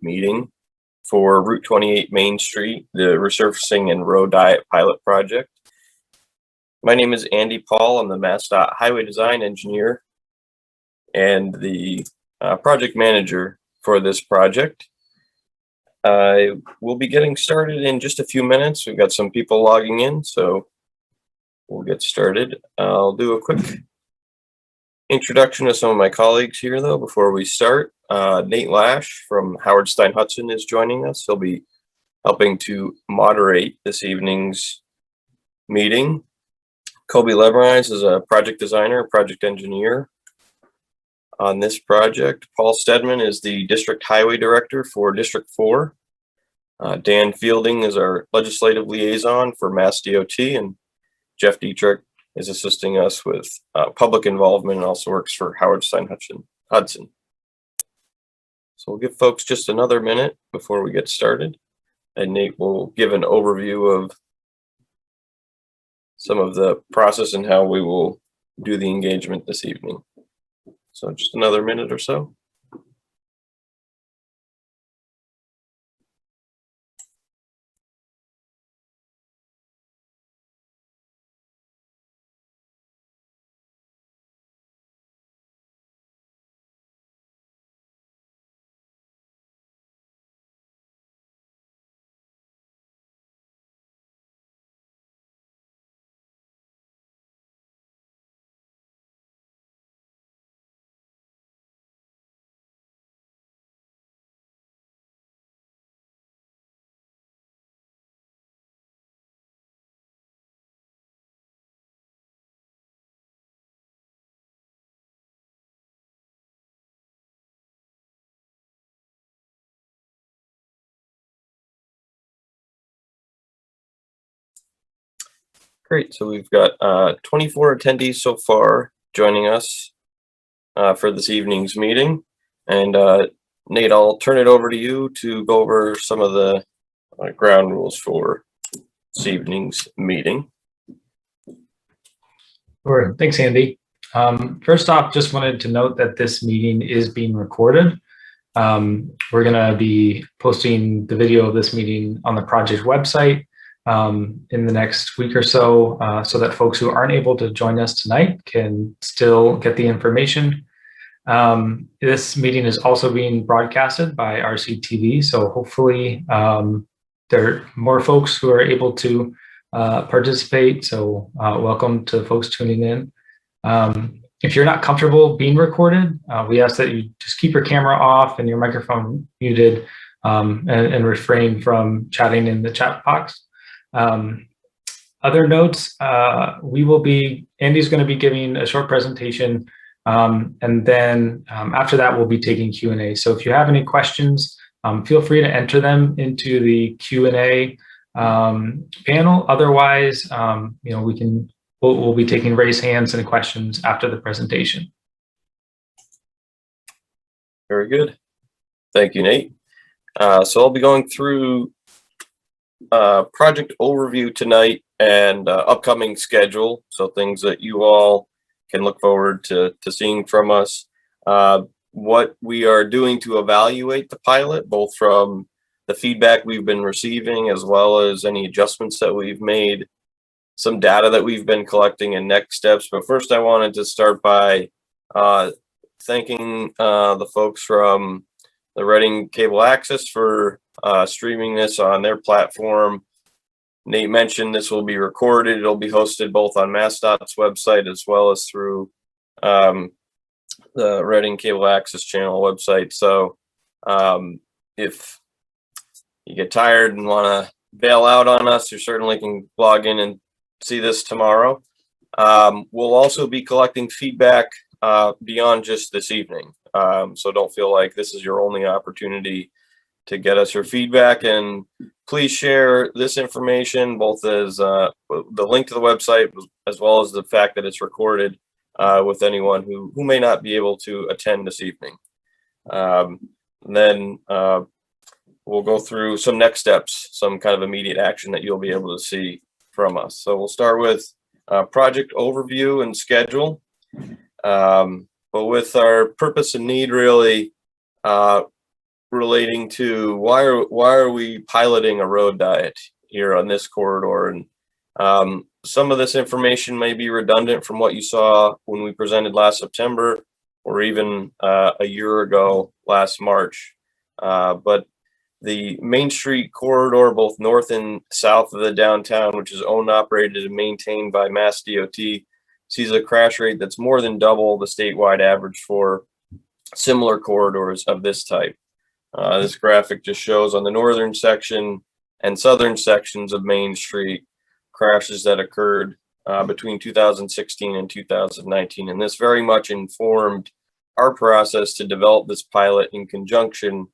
meeting for Route 28 Main Street, the Resurfacing and Road Diet Pilot Project. My name is Andy Paul. I'm the MassDOT Highway Design Engineer and the project manager for this project. I will be getting started in just a few minutes. We've got some people logging in, so we'll get started. I'll do a quick introduction of some of my colleagues here, though, before we start. Nate Lash from Howard Stein Hudson is joining us. He'll be helping to moderate this evening's meeting. Kobe Leverise is a project designer, project engineer on this project. Paul Stedman is the District Highway Director for District 4. Dan Fielding is our legislative liaison for Mass DOT, and Jeff Dietrich is assisting us with public involvement and also works for Howard Stein Hudson. So we'll give folks just another minute before we get started, and Nate will give an overview of some of the process and how we will do the engagement this evening. So just another minute or so. Great, so we've got 24 attendees so far joining us for this evening's meeting. And Nate, I'll turn it over to you to go over some of the ground rules for this evening's meeting. Sure, thanks, Andy. First off, just wanted to note that this meeting is being recorded. We're gonna be posting the video of this meeting on the project website in the next week or so, so that folks who aren't able to join us tonight can still get the information. This meeting is also being broadcasted by RCTV, so hopefully there are more folks who are able to participate, so welcome to folks tuning in. If you're not comfortable being recorded, we ask that you just keep your camera off and your microphone muted, and refrain from chatting in the chat box. Other notes, Andy's going to be giving a short presentation, and then after that we'll be taking Q&A. So if you have any questions, feel free to enter them into the Q&A panel. Otherwise, we'll be taking raised hands and questions after the presentation. Very good. Thank you, Nate. So I'll be going through project overview tonight and upcoming schedule, so things that you all can look forward to seeing from us. What we are doing to evaluate the pilot, both from the feedback we've been receiving as well as any adjustments that we've made, some data that we've been collecting, and next steps. But first I wanted to start by thanking the folks from the Reading Cable Access for streaming this on their platform. Nate mentioned this will be recorded. It'll be hosted both on MassDOT's website as well as through the Reading Cable Access channel website. So if you get tired and want to bail out on us, you certainly can log in and see this tomorrow. We'll also be collecting feedback beyond just this evening. So don't feel like this is your only opportunity to get us your feedback, and please share this information, both as the link to the website as well as the fact that it's recorded, with anyone who may not be able to attend this evening. And then we'll go through some next steps, some kind of immediate action that you'll be able to see from us. So we'll start with project overview and schedule. But with our purpose and need really relating to why are we piloting a road diet here on this corridor, and some of this information may be redundant from what you saw when we presented last September, or even a year ago last March. But the Main Street corridor, both north and south of the downtown, which is owned, operated, and maintained by Mass DOT, sees a crash rate that's more than double the statewide average for similar corridors of this type. This graphic just shows on the northern section and southern sections of Main Street crashes that occurred between 2016 and 2019. And this very much informed our process to develop this pilot in conjunction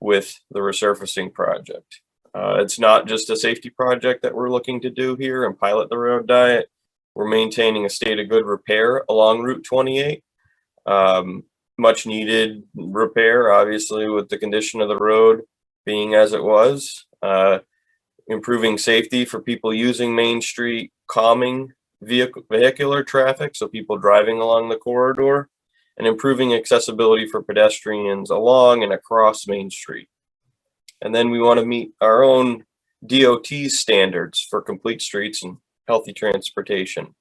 with the resurfacing project. It's not just a safety project that we're looking to do here and pilot the road diet. We're maintaining a state of good repair along Route 28. Much needed repair, obviously, with the condition of the road being as it was. Improving safety for people using Main Street, calming vehicular traffic, so people driving along the corridor, and improving accessibility for pedestrians along and across Main Street. And then we want to meet our own DOT standards for complete streets and healthy transportation.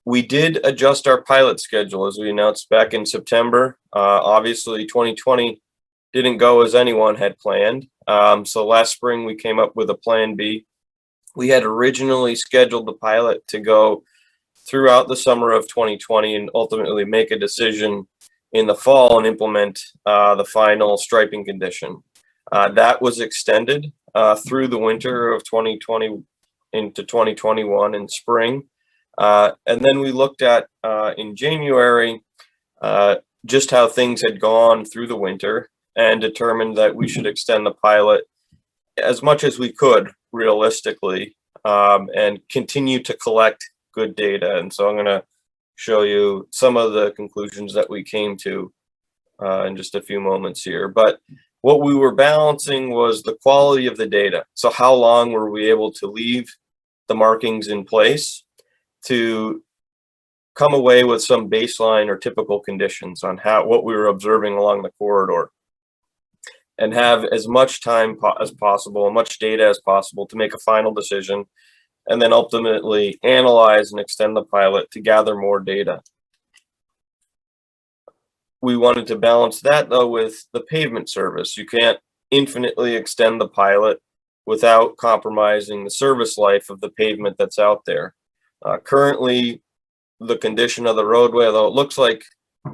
We did adjust our pilot schedule as we announced back in September. Obviously 2020 didn't go as anyone had planned. So last spring we came up with a plan B. We had originally scheduled the pilot to go throughout the summer of 2020 and ultimately make a decision in the fall and implement the final striping condition. That was extended through the winter of 2020 into 2021 in spring. And then we looked at in January just how things had gone through the winter and determined that we should extend the pilot as much as we could realistically and continue to collect good data. And so I'm going to show you some of the conclusions that we came to in just a few moments here. But what we were balancing was the quality of the data. So how long were we able to leave the markings in place to come away with some baseline or typical conditions on what we were observing along the corridor, and have as much time as possible, much data as possible to make a final decision, and then ultimately analyze and extend the pilot to gather more data. We wanted to balance that though with the pavement service. You can't infinitely extend the pilot without compromising the service life of the pavement that's out there. Currently, the condition of the roadway, although it looks like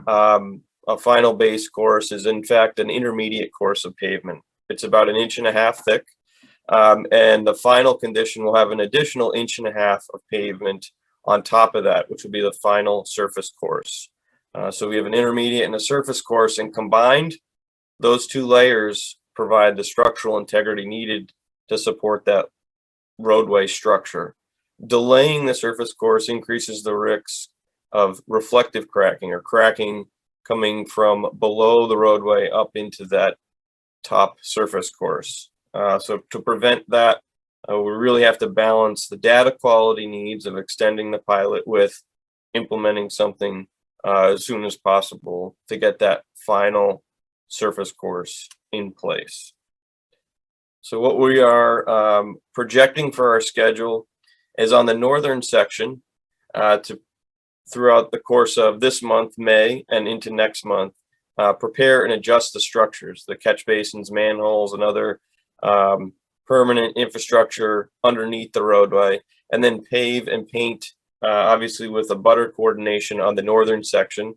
a final base course, is in fact an intermediate course of pavement. It's about 1.5 inches thick, and the final condition will have an additional 1.5 inches of pavement on top of that, which will be the final surface course. So we have an intermediate and a surface course, and combined, those two layers provide the structural integrity needed to support that roadway structure. Delaying the surface course increases the risk of reflective cracking, or cracking coming from below the roadway up into that top surface course. So to prevent that, we really have to balance the data quality needs of extending the pilot with implementing something as soon as possible to get that final surface course in place. So what we are projecting for our schedule is on the northern section throughout the course of this month, May, and into next month, prepare and adjust the structures, the catch basins, manholes, and other permanent infrastructure underneath the roadway, and then pave and paint, obviously with a butter coordination on the northern section.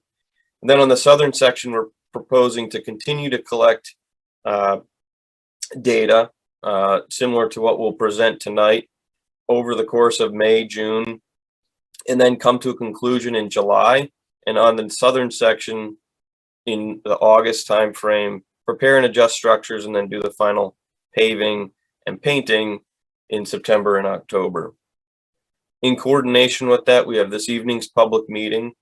And then on the southern section, we're proposing to continue to collect data similar to what we'll present tonight over the course of May, June, and then come to a conclusion in July. And on the southern section in the August timeframe, prepare and adjust structures, and then do the final paving and painting in September and October. In coordination with that, we have this evening's public meeting,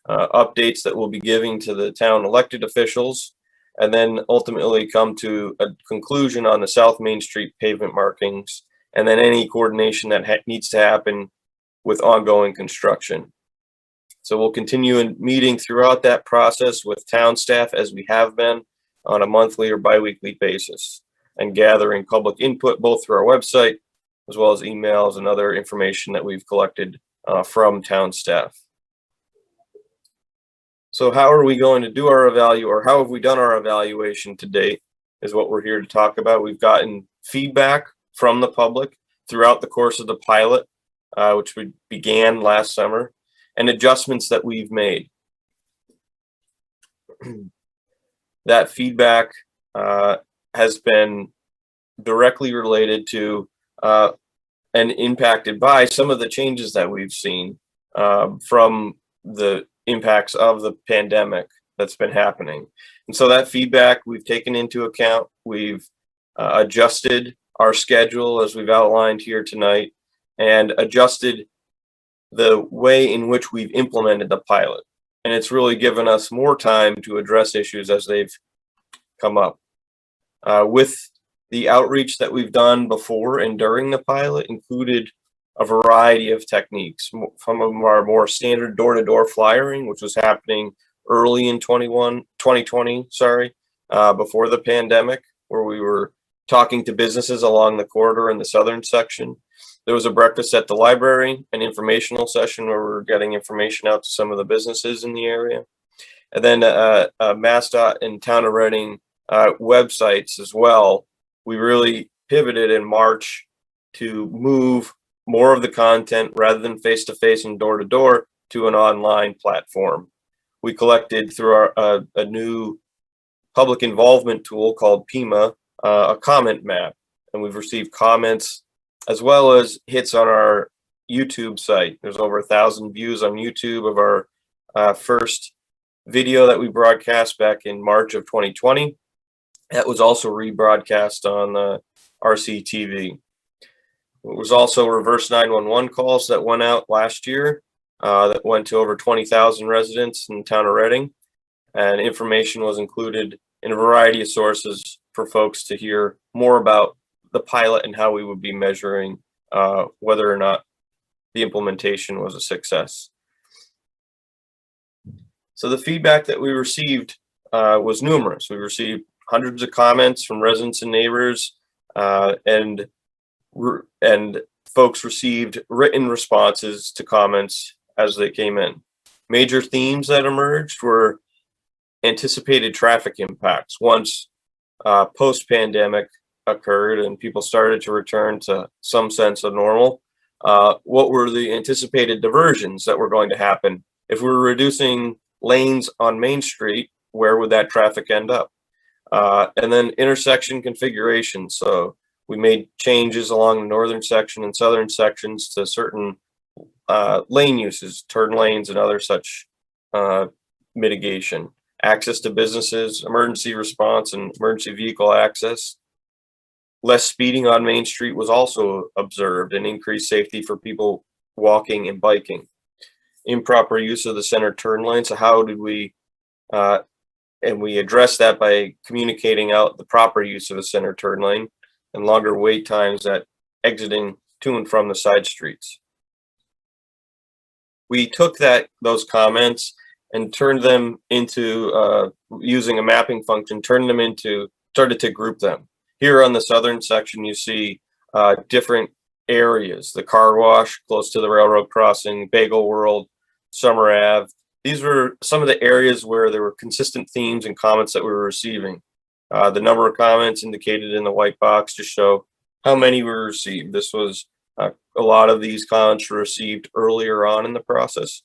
updates that we'll be giving to the town elected officials, and then ultimately come to a conclusion on the South Main Street pavement markings, and then any coordination that needs to happen with ongoing construction. So we'll continue in meeting throughout that process with town staff as we have been, on a monthly or biweekly basis and gathering public input both through our website as well as emails and other information that we've collected from town staff. So how are we going to do our how have we done our evaluation to date is what we're here to talk about. We've gotten feedback from the public throughout the course of the pilot, which we began last summer, and adjustments that we've made. That feedback has been directly related to and impacted by some of the changes that we've seen from the impacts of the pandemic that's been happening. And so that feedback we've taken into account. We've adjusted our schedule as we've outlined here tonight and adjusted the way in which we've implemented the pilot. And it's really given us more time to address issues as they've come up. With the outreach that we've done before and during the pilot included a variety of techniques. Some of them are more standard door-to-door flyering, which was happening early in 2020, before the pandemic, where we were talking to businesses along the corridor in the southern section. There was a breakfast at the library, an informational session where we were getting information out to some of the businesses in the area. And then MassDOT and Town of Reading websites as well. We really pivoted in March to move more of the content rather than face-to-face and door-to-door to an online platform. We collected through a new public involvement tool called PIMA, a comment map, and we've received comments as well as hits on our YouTube site. There's over 1,000 views on YouTube of our first video that we broadcast back in March of 2020. That was also rebroadcast on RCTV. There was also reverse 911 calls that went out last year that went to over 20,000 residents in the town of Reading, and information was included in a variety of sources for folks to hear more about the pilot and how we would be measuring whether or not the implementation was a success. So the feedback that we received was numerous. We received hundreds of comments from residents and neighbors, and folks received written responses to comments as they came in. Major themes that emerged were anticipated traffic impacts once post-pandemic occurred and people started to return to some sense of normal. What were the anticipated diversions that were going to happen? If we were reducing lanes on Main Street, where would that traffic end up? And then intersection configuration. So we made changes along the northern section and southern sections to certain lane uses, turn lanes and other such mitigation. Access to businesses, emergency response and emergency vehicle access. Less speeding on Main Street was also observed, and increased safety for people walking and biking. Improper use of the center turn lane. So how did we, and we addressed that by communicating out the proper use of a center turn lane and longer wait times at exiting to and from the side streets. We took those comments and turned them into, using a mapping function, started to group them. Here on the southern section, you see different areas, the car wash close to the railroad crossing, Bagel World, Summer Ave. These were some of the areas where there were consistent themes and comments that we were receiving. The number of comments indicated in the white box to show how many were received. This was a lot of these comments were received earlier on in the process.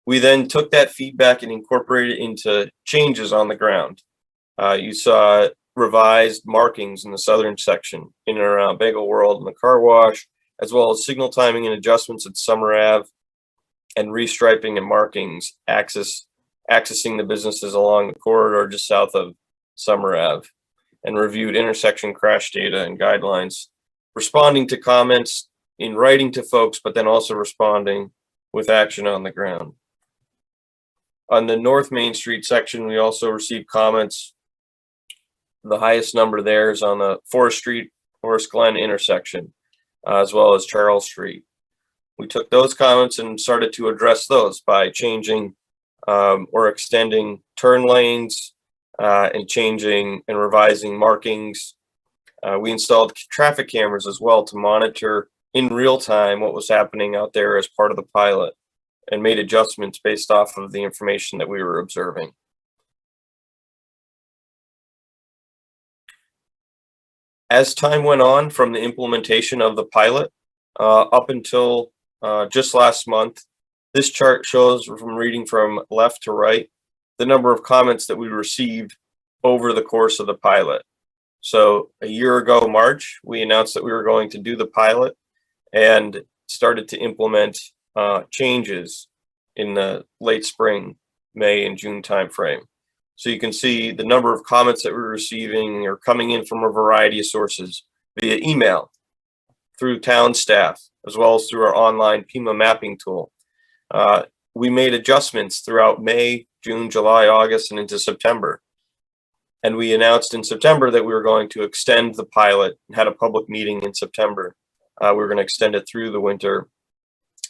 We then took that feedback and incorporated it into changes on the ground. You saw revised markings in the southern section in and around Bagel World and the car wash, as well as signal timing and adjustments at Summer Ave and restriping and markings accessing the businesses along the corridor just south of Summer Ave, and reviewed intersection crash data and guidelines, responding to comments in writing to folks, but then also responding with action on the ground. On the North Main Street section, we also received comments. The highest number there is on the Forest Street, Forest Glen intersection, as well as Charles Street. We took those comments and started to address those by changing or extending turn lanes, and changing and revising markings. We installed traffic cameras as well to monitor in real time what was happening out there as part of the pilot, and made adjustments based off of the information that we were observing. As time went on from the implementation of the pilot up until just last month, this chart shows, from reading from left to right, the number of comments that we received over the course of the pilot. So a year ago, March, we announced that we were going to do the pilot and started to implement changes in the late spring, May and June timeframe. So you can see the number of comments that we're receiving are coming in from a variety of sources via email, through town staff, as well as through our online PIMA mapping tool. We made adjustments throughout May, June, July, August, and into September. And we announced in September that we were going to extend the pilot and had a public meeting in September. We were going to extend it through the winter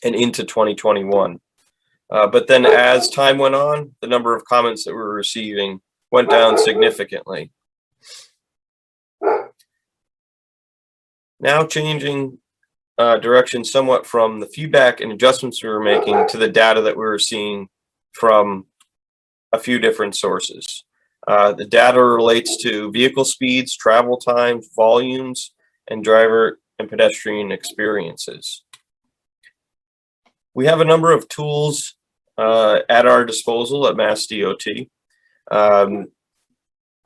and into 2021. But then as time went on, the number of comments that we were receiving went down significantly. Now changing direction somewhat from the feedback and adjustments we were making to the data that we were seeing from a few different sources. The data relates to vehicle speeds, travel times, volumes, and driver and pedestrian experiences. We have a number of tools at our disposal at Mass DOT.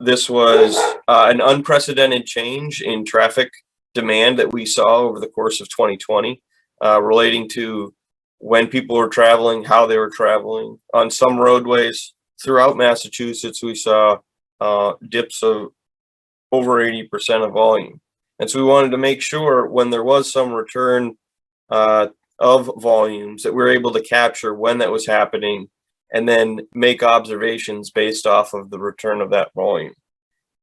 This was an unprecedented change in traffic demand that we saw over the course of 2020, relating to when people were traveling, how they were traveling. On some roadways throughout Massachusetts, we saw dips of over 80% of volume. And so we wanted to make sure when there was some return of volumes that we were able to capture when that was happening and then make observations based off of the return of that volume.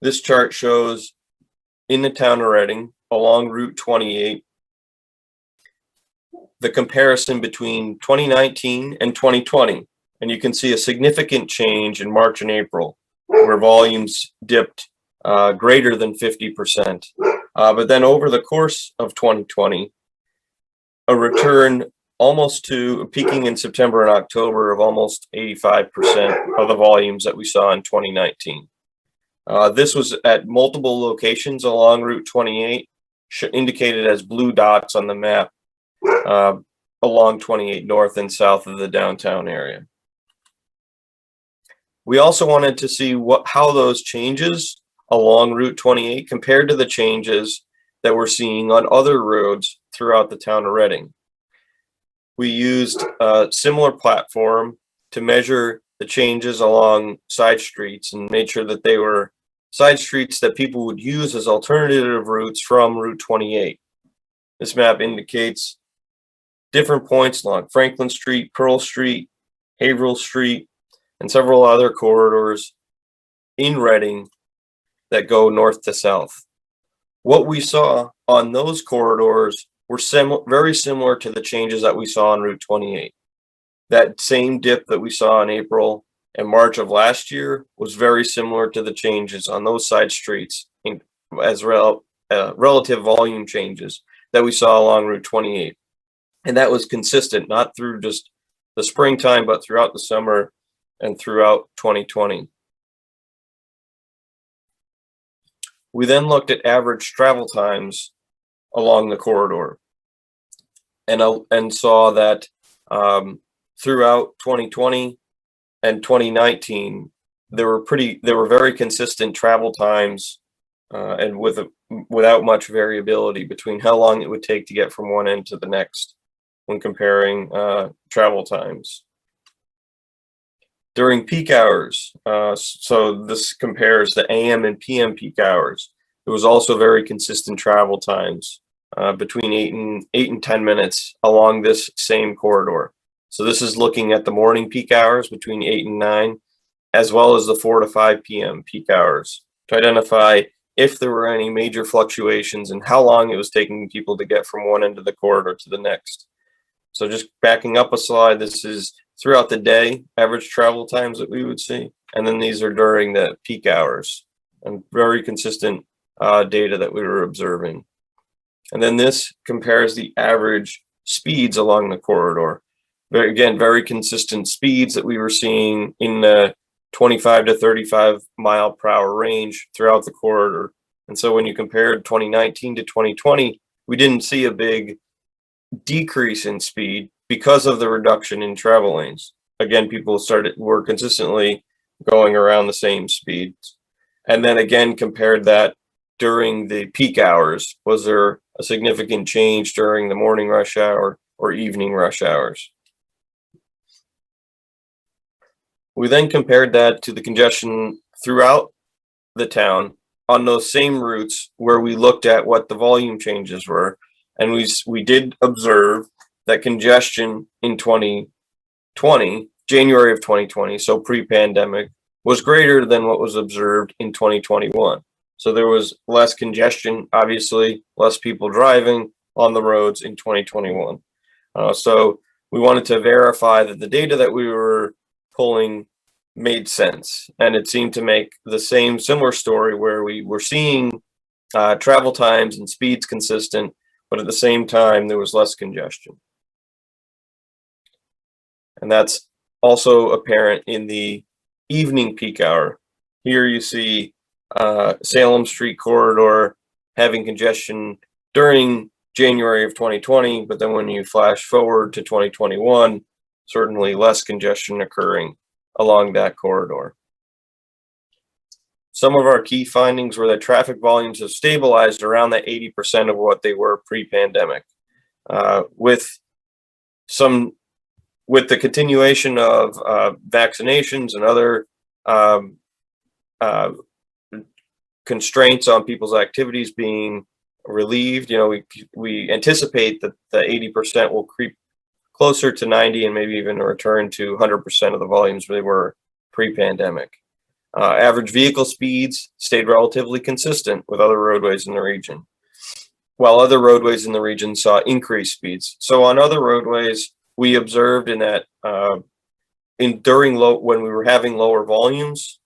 This chart shows in the town of Reading along Route 28 the comparison between 2019 and 2020. And you can see a significant change in March and April where volumes dipped greater than 50%. But then over the course of 2020, a return almost to peaking in September and October of almost 85% of the volumes that we saw in 2019. This was at multiple locations along Route 28, indicated as blue dots on the map, along 28 north and south of the downtown area. We also wanted to see how those changes along Route 28 compared to the changes that we're seeing on other roads throughout the town of Reading. We used a similar platform to measure the changes along side streets and made sure that they were side streets that people would use as alternative routes from Route 28. This map indicates different points along Franklin Street, Pearl Street, Haverhill Street, and several other corridors in Reading that go north to south. What we saw on those corridors were very similar to the changes that we saw on Route 28. That same dip that we saw in April and March of last year was very similar to the changes on those side streets as relative volume changes that we saw along Route 28. And that was consistent, not through just the springtime, but throughout the summer and throughout 2020. We then looked at average travel times along the corridor and saw that throughout 2020 and 2019, there were very consistent travel times and without much variability between how long it would take to get from one end to the next when comparing travel times. During peak hours, so this compares the AM and PM peak hours, there was also very consistent travel times between 8 and 10 minutes along this same corridor. So this is looking at the morning peak hours between 8 and 9, as well as the 4 to 5 p.m. peak hours to identify if there were any major fluctuations and how long it was taking people to get from one end of the corridor to the next. So just backing up a slide, this is throughout the day, average travel times that we would see. and then these are during the peak hours, and very consistent data that we were observing. And then this compares the average speeds along the corridor. Very consistent speeds that we were seeing in the 25 to 35 mile per hour range throughout the corridor. And so when you compared 2019 to 2020, we didn't see a big decrease in speed because of the reduction in travel lanes. Again, people were consistently going around the same speeds. And then again, compared that during the peak hours. Was there a significant change during the morning rush hour or evening rush hours? We then compared that to the congestion throughout the town on those same routes where we looked at what the volume changes were. And we did observe that congestion in 2020, January of 2020, so pre-pandemic, was greater than what was observed in 2021. So there was less congestion, obviously, less people driving on the roads in 2021. So we wanted to verify that the data that we were pulling made sense. And it seemed to make the similar story where we were seeing travel times and speeds consistent, but at the same time, there was less congestion. And that's also apparent in the evening peak hour. Here you see Salem Street corridor having congestion during January of 2020, but then when you flash forward to 2021, certainly less congestion occurring along that corridor. Some of our key findings were that traffic volumes have stabilized around that 80% of what they were pre-pandemic. With the continuation of vaccinations and other constraints on people's activities being relieved, we anticipate that the 80% will creep closer to 90 and maybe even return to 100% of the volumes they were pre-pandemic. Average vehicle speeds stayed relatively consistent with other roadways in the region, while other roadways in the region saw increased speeds. So on other roadways, we observed in that when we were having lower volumes,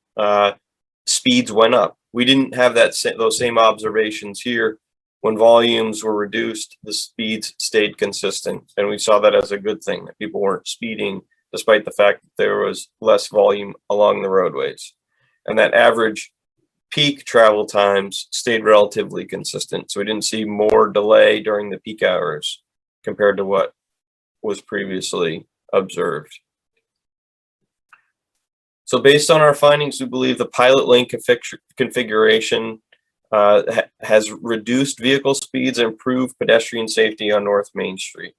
speeds went up. We didn't have those same observations here. When volumes were reduced, the speeds stayed consistent, and we saw that as a good thing, that people weren't speeding despite the fact that there was less volume along the roadways. And that average peak travel times stayed relatively consistent. So we didn't see more delay during the peak hours compared to what was previously observed. So based on our findings, we believe the pilot lane configuration has reduced vehicle speeds and improved pedestrian safety on North Main Street.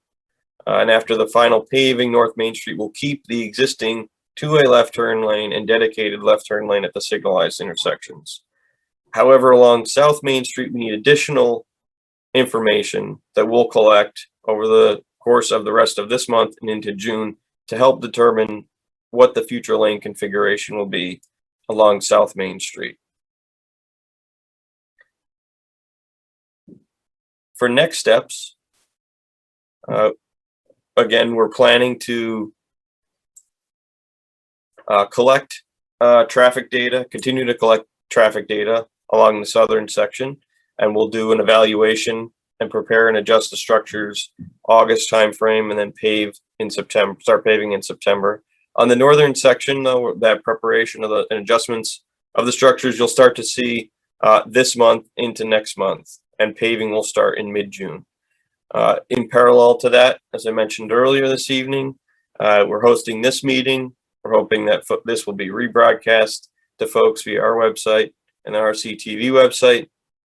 And after the final paving, North Main Street will keep the existing two-way left turn lane and dedicated left turn lane at the signalized intersections. However, along South Main Street, we need additional information that we'll collect over the course of the rest of this month and into June to help determine what the future lane configuration will be along South Main Street. For next steps, again, we're planning to collect traffic data, continue to collect traffic data along the southern section, and we'll do an evaluation and prepare and adjust the structures August timeframe, and then start paving in September. On the northern section, though, that preparation of and adjustments of the structures, you'll start to see this month into next month, and paving will start in mid-June. In parallel to that, as I mentioned earlier this evening, we're hosting this meeting. We're hoping that this will be rebroadcast to folks via our website and the RCTV website.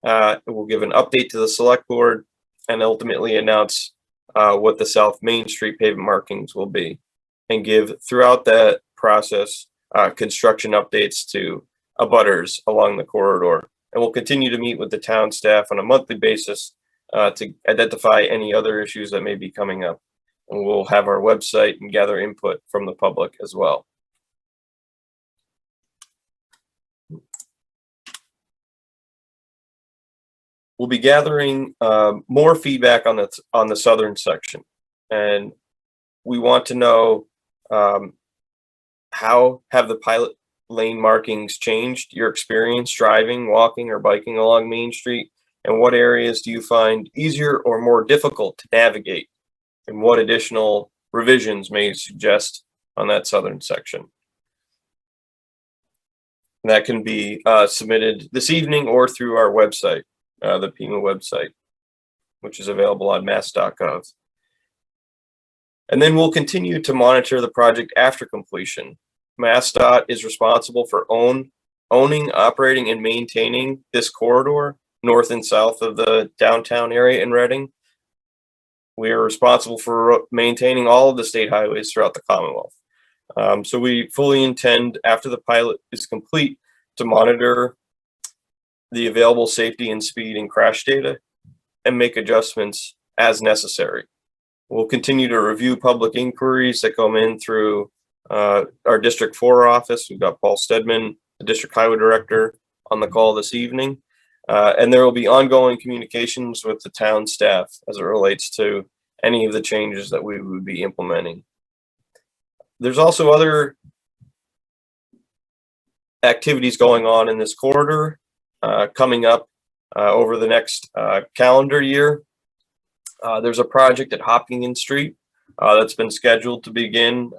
It will give an update to the select board and ultimately announce what the South Main Street pavement markings will be, and give throughout that process construction updates to abutters along the corridor. And we'll continue to meet with the town staff on a monthly basis to identify any other issues that may be coming up. And we'll have our website and gather input from the public as well. We'll be gathering more feedback on the southern section, and we want to know how have the pilot lane markings changed your experience driving, walking, or biking along Main Street? And what areas do you find easier or more difficult to navigate? And what additional revisions may you suggest on that southern section? And that can be submitted this evening or through our website, the PEMA website, which is available on mass.gov. And then we'll continue to monitor the project after completion. MassDOT is responsible for owning, operating, and maintaining this corridor north and south of the downtown area in Reading. We are responsible for maintaining all of the state highways throughout the Commonwealth. So we fully intend, after the pilot is complete, to monitor the available safety and speed and crash data and make adjustments as necessary. We'll continue to review public inquiries that come in through our District 4 office. We've got Paul Stedman, the District Highway Director, on the call this evening. And there will be ongoing communications with the town staff as it relates to any of the changes that we would be implementing. There's also other activities going on in this corridor coming up over the next calendar year. There's a project at Hopkins Street that's been scheduled to begin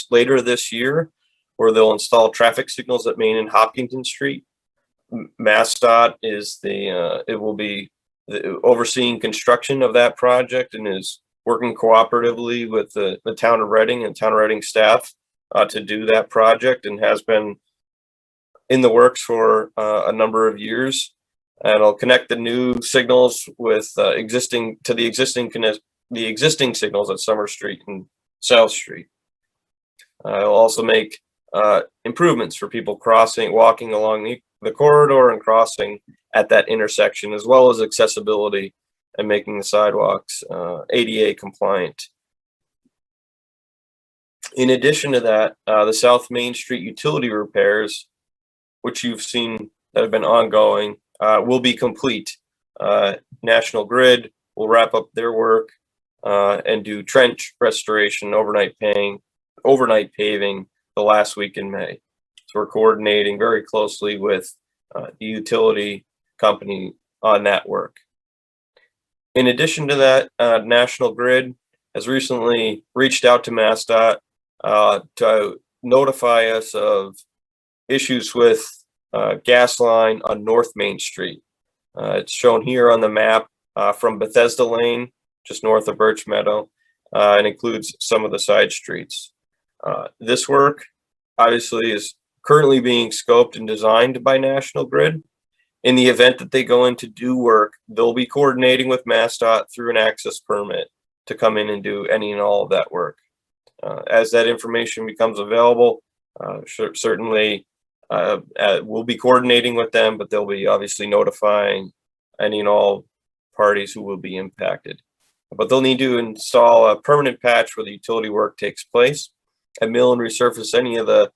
later this year, where they'll install traffic signals at Main and Hopkins Street. MassDOT is it will be overseeing construction of that project and is working cooperatively with the town of Reading and town of Reading staff to do that project, and has been in the works for a number of years. And it'll connect the new signals with the existing signals at Summer Street and South Street. It'll also make improvements for people walking along the corridor and crossing at that intersection, as well as accessibility and making the sidewalks ADA compliant. In addition to that, the South Main Street utility repairs, which you've seen that have been ongoing, will be complete. National Grid will wrap up their work and do trench restoration, overnight paving the last week in May. So we're coordinating very closely with the utility company on that work. In addition to that, National Grid has recently reached out to MassDOT to notify us of issues with gas line on North Main Street. It's shown here on the map from Bethesda Lane, just north of Birch Meadow, and includes some of the side streets. This work obviously is currently being scoped and designed by National Grid. In the event that they go in to do work, they'll be coordinating with MassDOT through an access permit to come in and do any and all of that work. As that information becomes available, certainly we'll be coordinating with them, but they'll be obviously notifying any and all parties who will be impacted. But they'll need to install a permanent patch where the utility work takes place, and mill and resurface any of the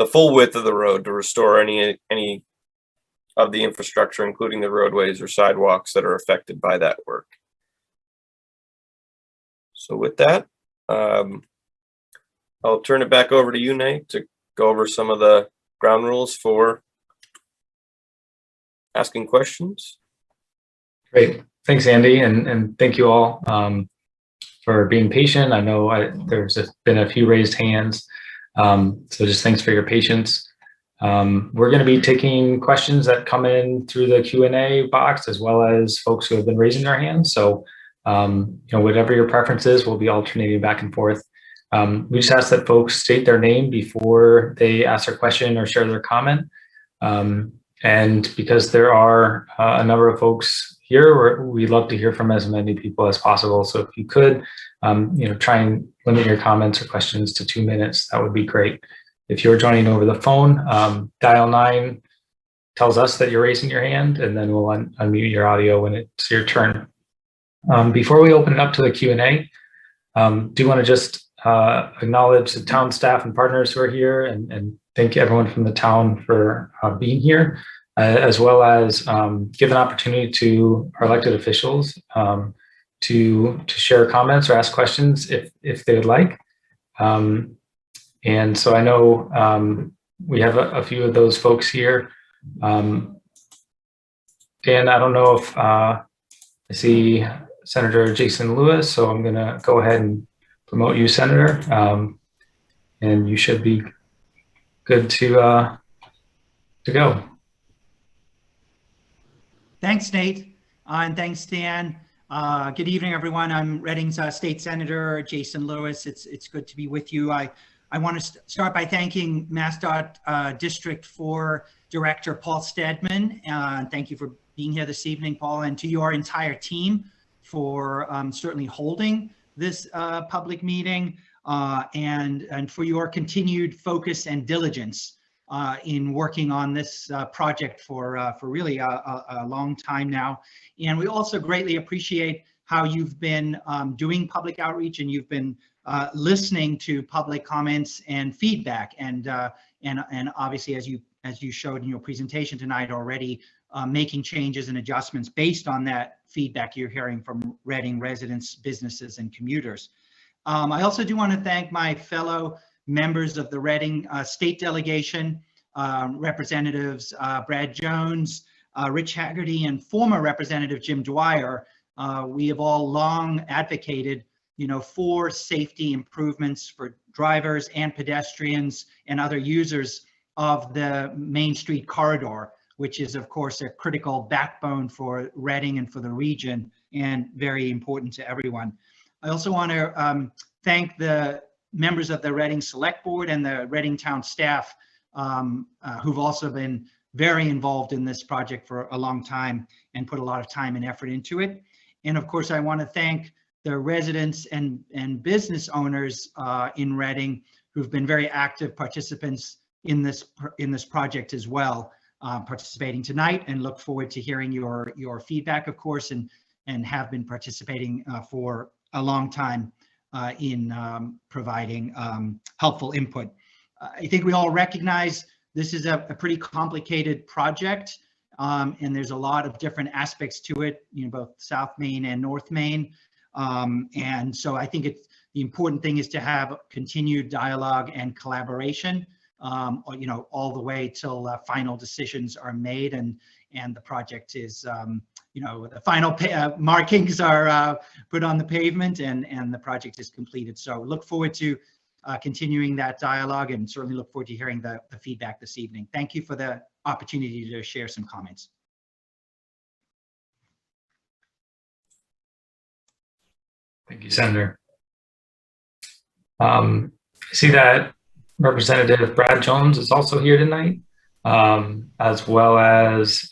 full width of the road to restore any of the infrastructure, including the roadways or sidewalks that are affected by that work. So with that, I'll turn it back over to you, Nate, to go over some of the ground rules for asking questions. Great. Thanks, Andy. And thank you all for being patient. I know there's been a few raised hands. So just thanks for your patience. We're going to be taking questions that come in through the Q&A box, as well as folks who have been raising their hands. So, whatever your preference is, we'll be alternating back and forth. We just ask that folks state their name before they ask their question or share their comment. And because there are a number of folks here, we'd love to hear from as many people as possible. So if you could, try and limit your comments or questions to 2 minutes, that would be great. If you're joining over the phone, dial 9 tells us that you're raising your hand, and then we'll unmute your audio when it's your turn. Before we open it up to the Q&A, do want to just acknowledge the town staff and partners who are here, and thank everyone from the town for being here, as well as give an opportunity to our elected officials to share comments or ask questions if they would like. And so I know we have a few of those folks here. Dan, I don't know if I see Senator Jason Lewis, so I'm going to go ahead and promote you, Senator, and you should be good to go. Thanks, Nate, and thanks, Dan. Good evening, everyone. I'm Reading's State Senator Jason Lewis. It's good to be with you. I want to start by thanking MassDOT District 4 Director Paul Stedman. Thank you for being here this evening, Paul, and to your entire team for certainly holding this public meeting and for your continued focus and diligence in working on this project for really a long time now. And we also greatly appreciate how you've been doing public outreach, and you've been listening to public comments and feedback, and obviously, as you showed in your presentation tonight already, making changes and adjustments based on that feedback you're hearing from Reading residents, businesses, and commuters. I also do want to thank my fellow members of the Reading State Delegation, Representatives Brad Jones, Rich Haggerty, and former Representative Jim Dwyer. We have all long advocated, for safety improvements for drivers and pedestrians and other users of the Main Street corridor, which is, of course, a critical backbone for Reading and for the region, and very important to everyone. I also want to thank the members of the Reading Select Board and the Reading Town staff who've also been very involved in this project for a long time and put a lot of time and effort into it. And of course, I want to thank the residents and business owners in Reading who've been very active participants in this project as well, participating tonight, and look forward to hearing your feedback, of course, and have been participating for a long time in providing helpful input. I think we all recognize this is a pretty complicated project, and there's a lot of different aspects to it, both South Main and North Main. And so I think the important thing is to have continued dialogue and collaboration, all the way till final decisions are made and the project is, the final markings are put on the pavement and the project is completed. So look forward to continuing that dialogue, and certainly look forward to hearing the feedback this evening. Thank you for the opportunity to share some comments. Thank you, Senator. I see that Representative Brad Jones is also here tonight, as well as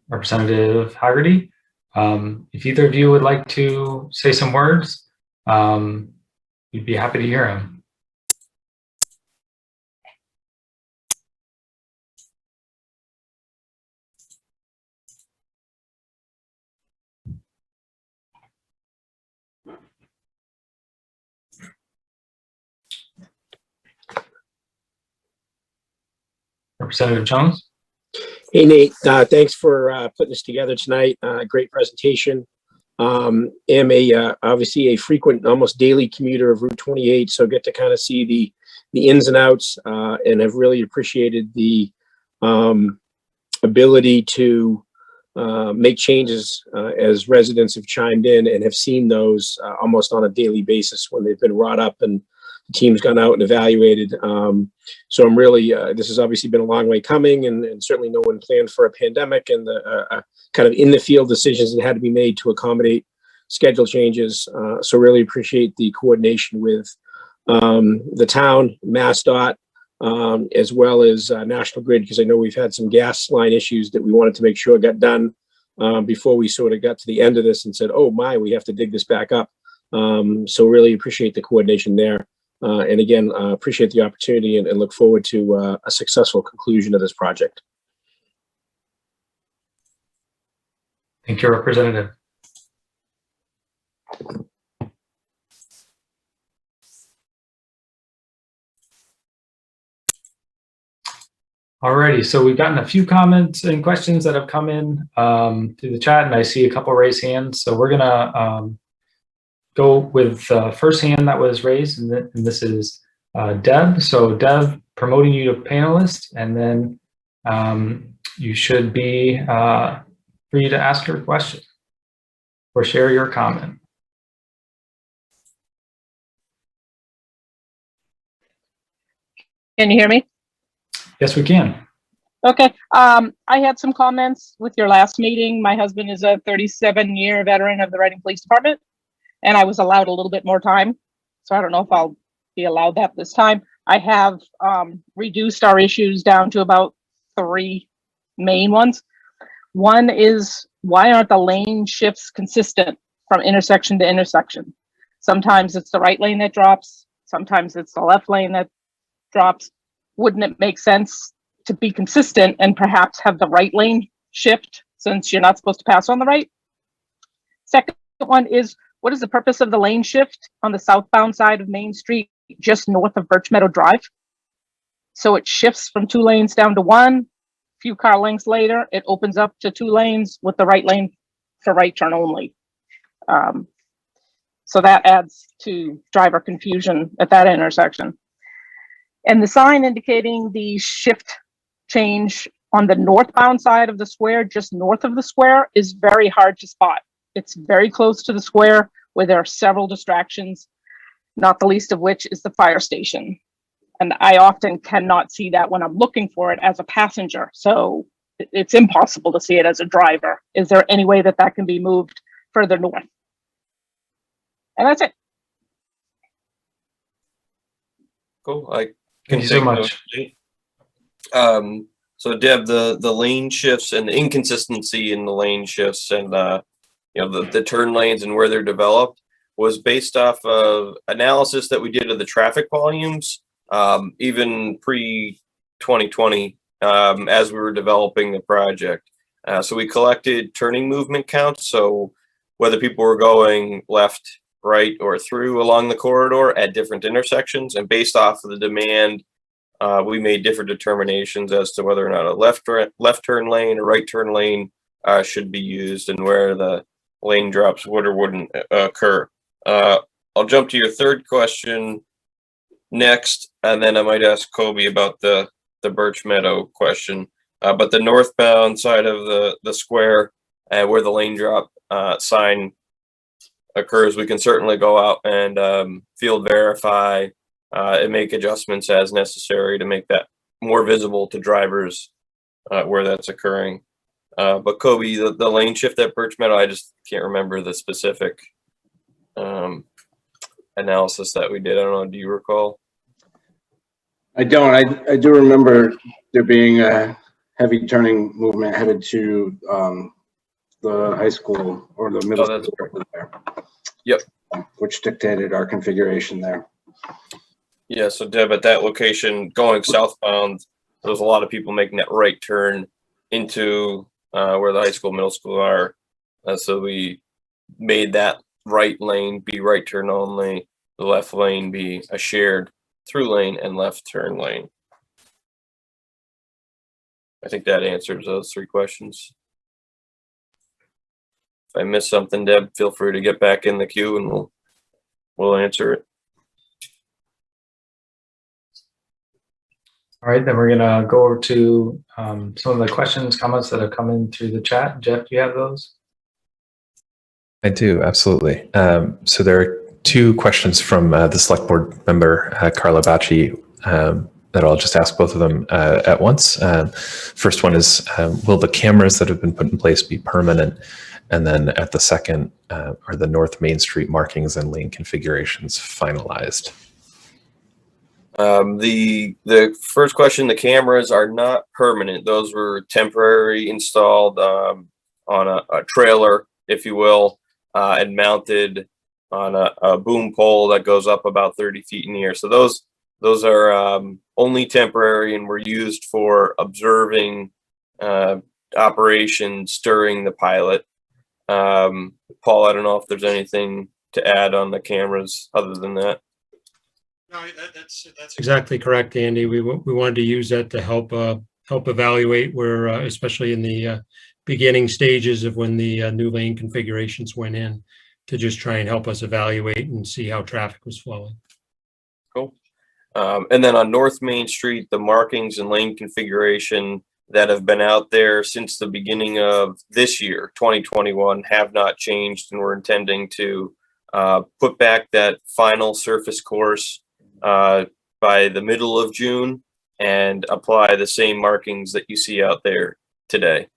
Representative Haggerty. If either of you would like to say some words, we'd be happy to hear them. Representative Jones. Hey, Nate, thanks for putting this together tonight. Great presentation. Am obviously a frequent, almost daily commuter of Route 28, so get to kind of see the ins and outs, and have really appreciated the ability to make changes as residents have chimed in and have seen those almost on a daily basis when they've been brought up and the team's gone out and evaluated. So I'm really, this has obviously been a long way coming, and certainly no one planned for a pandemic and the kind of in the field decisions that had to be made to accommodate schedule changes. So really appreciate the coordination with the town, MassDOT, as well as National Grid, because I know we've had some gas line issues that we wanted to make sure got done before we sort of got to the end of this and said, oh my, we have to dig this back up. So really appreciate the coordination there. And again, appreciate the opportunity and look forward to a successful conclusion of this project. Thank you, Representative. Alrighty, so we've gotten a few comments and questions that have come in through the chat, and I see a couple raised hands. So we're gonna go with the first hand that was raised, and this is Deb. So Deb, promoting you to panelist, and then you should be free to ask your question or share your comment. Can you hear me? Yes, we can. Okay. I had some comments with your last meeting. My husband is a 37-year veteran of the Reading Police Department, and I was allowed a little bit more time. So I don't know if I'll be allowed that this time. I have reduced our issues down to about 3 main ones. One is, why aren't the lane shifts consistent from intersection to intersection? Sometimes it's the right lane that drops. Sometimes it's the left lane that drops. Wouldn't it make sense to be consistent and perhaps have the right lane shift, since you're not supposed to pass on the right? Second one is, what is the purpose of the lane shift on the southbound side of Main Street, just north of Birch Meadow Drive? So it shifts from 2 lanes down to 1. Few car lengths later, it opens up to 2 lanes with the right lane for right turn only. So that adds to driver confusion at that intersection. And the sign indicating the shift change on the northbound side of the square, just north of the square, is very hard to spot. It's very close to the square where there are several distractions, not the least of which is the fire station. And I often cannot see that when I'm looking for it as a passenger. So it's impossible to see it as a driver. Is there any way that that can be moved further north? And that's it. Cool. I Thank you so much. So Deb, the lane shifts and the inconsistency in the lane shifts and the turn lanes and where they're developed was based off of analysis that we did of the traffic volumes, even pre-2020, as we were developing the project. So we collected turning movement counts, so whether people were going left, right, or through along the corridor at different intersections, and based off of the demand, we made different determinations as to whether or not a left turn lane or right turn lane should be used, and where the lane drops would or wouldn't occur. I'll jump to your third question next, and then I might ask Kobe about the Birch Meadow question. But the northbound side of the square, where the lane drop sign occurs, we can certainly go out and field verify and make adjustments as necessary to make that more visible to drivers where that's occurring. But Kobe, the lane shift at Birch Meadow, I just can't remember the specific analysis that we did. I don't know, do you recall? I don't. I do remember there being a heavy turning movement headed to the high school or the middle that's school there. Yep. Which dictated our configuration there. Yeah, so Deb, at that location going southbound, there's a lot of people making that right turn into where the high school, middle school are. So we made that right lane be right turn only, the left lane be a shared through lane and left turn lane. I think that answers those 3 questions. If I missed something, Deb, feel free to get back in the queue and we'll answer it. All right, then we're gonna go over to some of the questions, comments that have come in through the chat. Jeff, do you have those? I do, absolutely. So there are 2 questions from the select board member, Carla Bacci, that I'll just ask both of them at once. First one is, will the cameras that have been put in place be permanent? And then at the second, are the North Main Street markings and lane configurations finalized? The first question, the cameras are not permanent. Those were temporary installed on a trailer, if you will, and mounted on a boom pole that goes up about 30 feet in the air. So those are only temporary and were used for observing operations during the pilot. Paul, I don't know if there's anything to add on the cameras other than that. No, that's exactly correct, Andy. We wanted to use that to help evaluate where, especially in the beginning stages of when the new lane configurations went in, to just try and help us evaluate and see how traffic was flowing. Cool. And then on North Main Street, the markings and lane configuration that have been out there since the beginning of this year, 2021, have not changed, and we're intending to put back that final surface course by the middle of June and apply the same markings that you see out there today.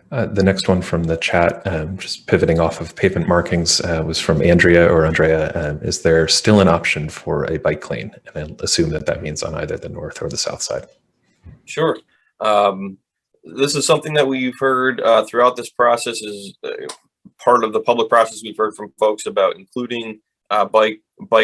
The next one from the chat, just pivoting off of pavement markings, was from Andrea or Andrea. Is there still an option for a bike lane? And I assume that that means on either the north or the south side. Sure. This is something that we've heard throughout this process, is part of the public process. We've heard from folks about including bike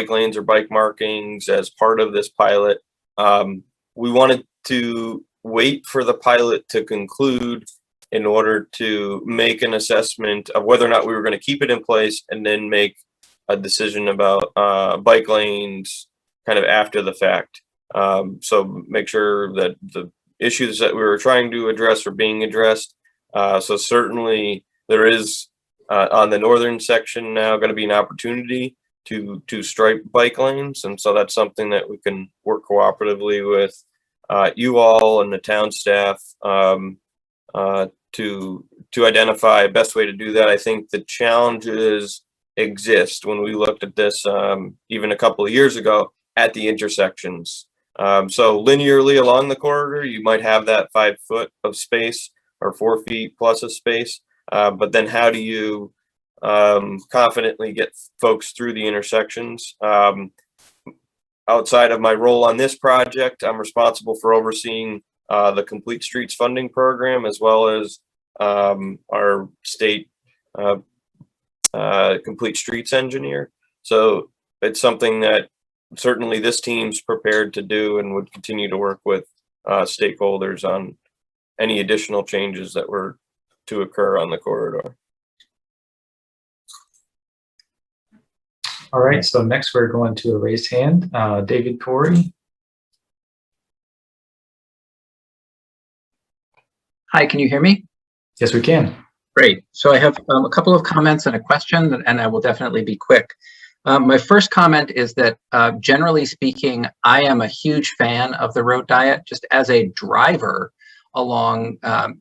lanes or bike markings as part of this pilot. We wanted to wait for the pilot to conclude in order to make an assessment of whether or not we were going to keep it in place, and then make a decision about bike lanes kind of after the fact. So make sure that the issues that we were trying to address are being addressed. So certainly there is on the northern section now going to be an opportunity to stripe bike lanes, and so that's something that we can work cooperatively with you all and the town staff to identify best way to do that. I think the challenges exist when we looked at this even a couple of years ago at the intersections. So linearly along the corridor, you might have that 5 foot of space or 4 feet plus of space, but then how do you confidently get folks through the intersections? Outside of my role on this project, I'm responsible for overseeing the Complete Streets funding program, as well as our state Complete Streets engineer. So it's something that certainly this team's prepared to do, and would continue to work with stakeholders on any additional changes that were to occur on the corridor. All right, so next we're going to a raised hand. David Corey. Hi, can you hear me? Yes, we can. Great. So I have a couple of comments and a question, and I will definitely be quick. My first comment is that generally speaking, I am a huge fan of the road diet. Just as a driver along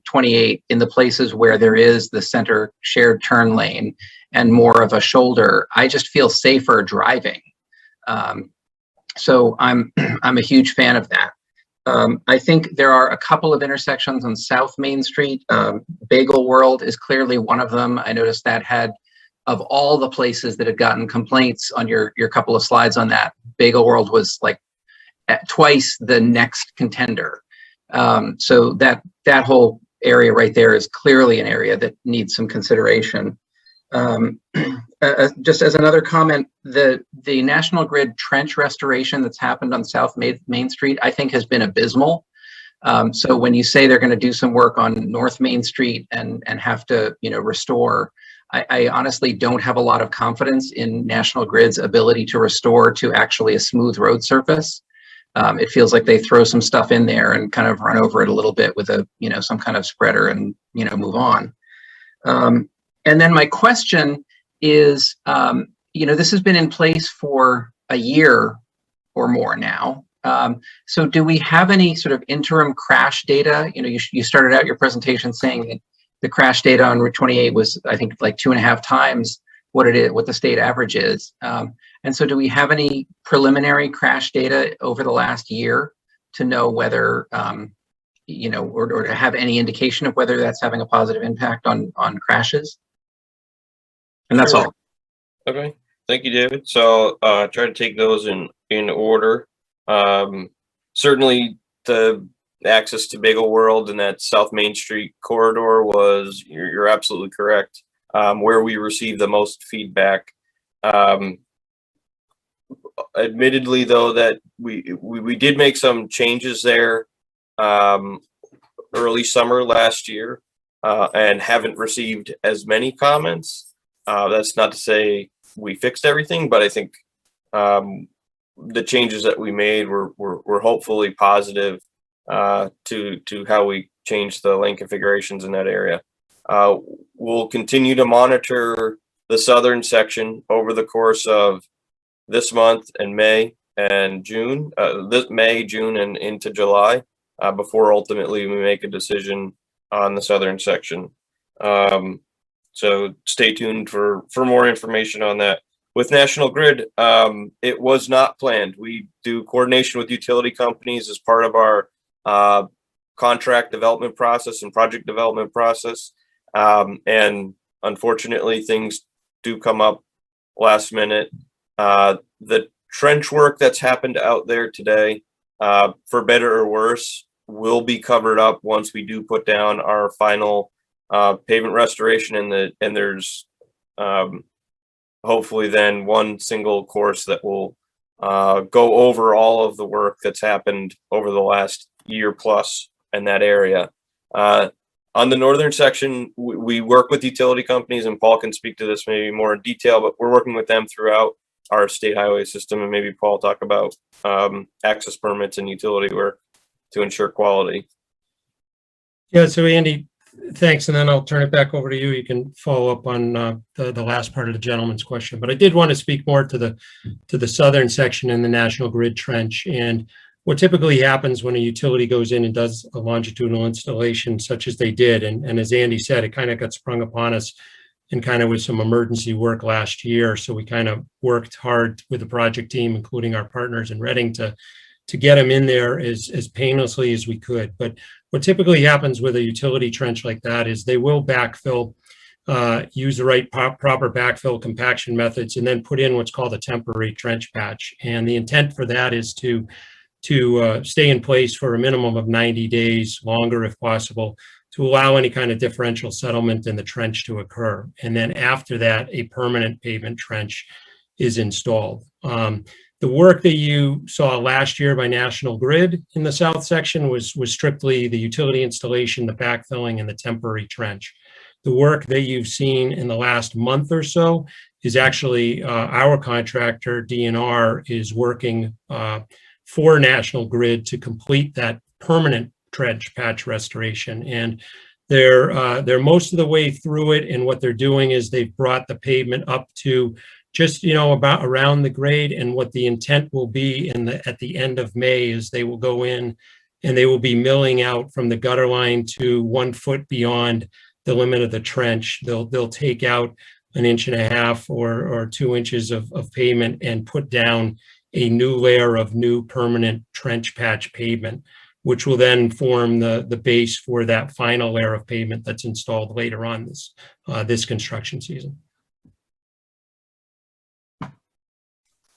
28 in the places where there is the center shared turn lane and more of a shoulder, I just feel safer driving. So I'm a huge fan of that. I think there are a couple of intersections on South Main Street. Bagel World is clearly one of them. I noticed that had, of all the places that had gotten complaints on your couple of slides on that, Bagel World was like twice the next contender. So that whole area right there is clearly an area that needs some consideration. Just as another comment, the National Grid trench restoration that's happened on South Main Street, I think has been abysmal. So when you say they're going to do some work on North Main Street and have to, restore, I honestly don't have a lot of confidence in National Grid's ability to restore to actually a smooth road surface. It feels like they throw some stuff in there and kind of run over it a little bit with a, some kind of spreader and, move on. And then my question is, this has been in place for a year or more now. So do we have any sort of interim crash data? You started out your presentation saying that the crash data on Route 28 was, I think, like 2.5 times what the state average is. And so do we have any preliminary crash data over the last year to know whether, or to have any indication of whether that's having a positive impact on crashes? And that's all. Okay, thank you, David. So try to take those in order. Certainly the access to Bagel World and that South Main Street corridor was, you're absolutely correct, where we received the most feedback. Admittedly, though, that we did make some changes there early summer last year and haven't received as many comments. That's not to say we fixed everything, but I think the changes that we made were hopefully positive to how we changed the lane configurations in that area. We'll continue to monitor the southern section over the course of this month and May and June, this May, June, and into July, before ultimately we make a decision on the southern section. So stay tuned for more information on that. With National Grid, it was not planned. We do coordination with utility companies as part of our contract development process and project development process. And unfortunately, things do come up last minute. The trench work that's happened out there today, for better or worse, will be covered up once we do put down our final pavement restoration, and there's hopefully then one single course that will go over all of the work that's happened over the last year plus in that area. On the northern section, we work with utility companies, and Paul can speak to this maybe more in detail, but we're working with them throughout our state highway system, and maybe Paul talk about access permits and utility work to ensure quality. Yeah, so Andy, thanks, and then I'll turn it back over to you. You can follow up on the last part of the gentleman's question. But I did want to speak more to the southern section in the National Grid trench, and what typically happens when a utility goes in and does a longitudinal installation such as they did, and as Andy said, it kind of got sprung upon us and kind of with some emergency work last year. So we kind of worked hard with the project team, including our partners in Reading, to get them in there as painlessly as we could. But what typically happens with a utility trench like that is they will backfill, use the right proper backfill compaction methods, and then put in what's called a temporary trench patch. And the intent for that is to stay in place for a minimum of 90 days, longer if possible, to allow any kind of differential settlement in the trench to occur. And then after that, a permanent pavement trench is installed. The work that you saw last year by National Grid in the south section was strictly the utility installation, the backfilling, and the temporary trench. The work that you've seen in the last month or so is actually our contractor, DNR, is working for National Grid to complete that permanent trench patch restoration. And they're most of the way through it. And what they're doing is they've brought the pavement up to just, about around the grade. And what the intent will be at the end of May is they will go in and they will be milling out from the gutter line to 1 foot beyond the limit of the trench. They'll take out 1.5 inches or 2 inches of pavement and put down a new layer of new permanent trench patch pavement, which will then form the base for that final layer of pavement that's installed later on this construction season.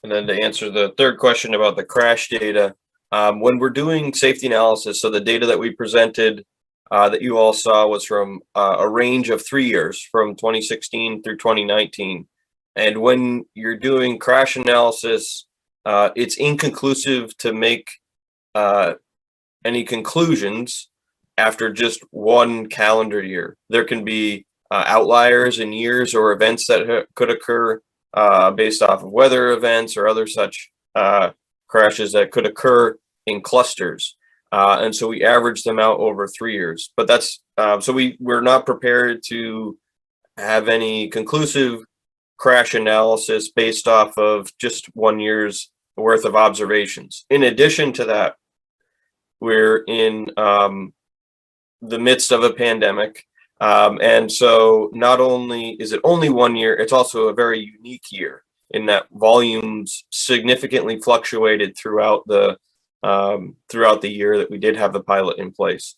And then to answer the third question about the crash data, when we're doing safety analysis, so the data that we presented that you all saw was from a range of 3 years, from 2016 through 2019. And when you're doing crash analysis, it's inconclusive to make any conclusions after just one calendar year. There can be outliers in years or events that could occur based off of weather events or other such crashes that could occur in clusters. And so we average them out over 3 years. But that's so we're not prepared to have any conclusive crash analysis based off of just 1 year's worth of observations. In addition to that, we're in the midst of a pandemic. And so not only is it only 1 year, it's also a very unique year in that volumes significantly fluctuated throughout the year that we did have the pilot in place.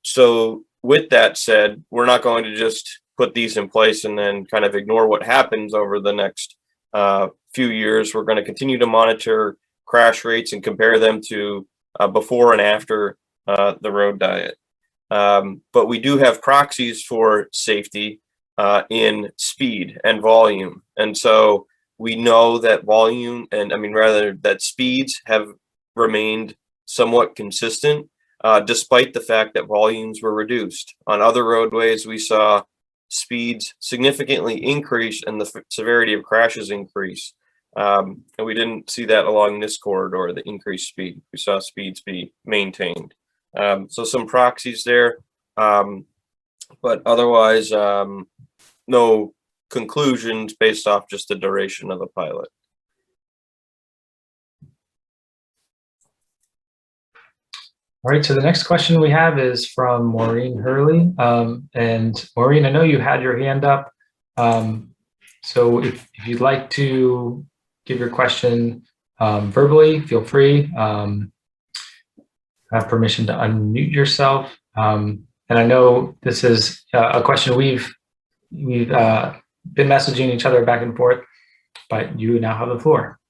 So with that said, we're not going to just put these in place and then kind of ignore what happens over the next few years. We're going to continue to monitor crash rates and compare them to before and after the road diet. But we do have proxies for safety in speed and volume. And so we know that volume that speeds have remained somewhat consistent despite the fact that volumes were reduced. On other roadways, we saw speeds significantly increase and the severity of crashes increase. And we didn't see that along this corridor, the increased speed. We saw speeds be maintained. So some proxies there, but otherwise, no conclusions based off just the duration of the pilot. All right, so the next question we have is from Maureen Hurley. And Maureen, I know you had your hand up. So if you'd like to give your question verbally, feel free. Have permission to unmute yourself. And I know this is a question we've been messaging each other back and forth, but you now have the floor.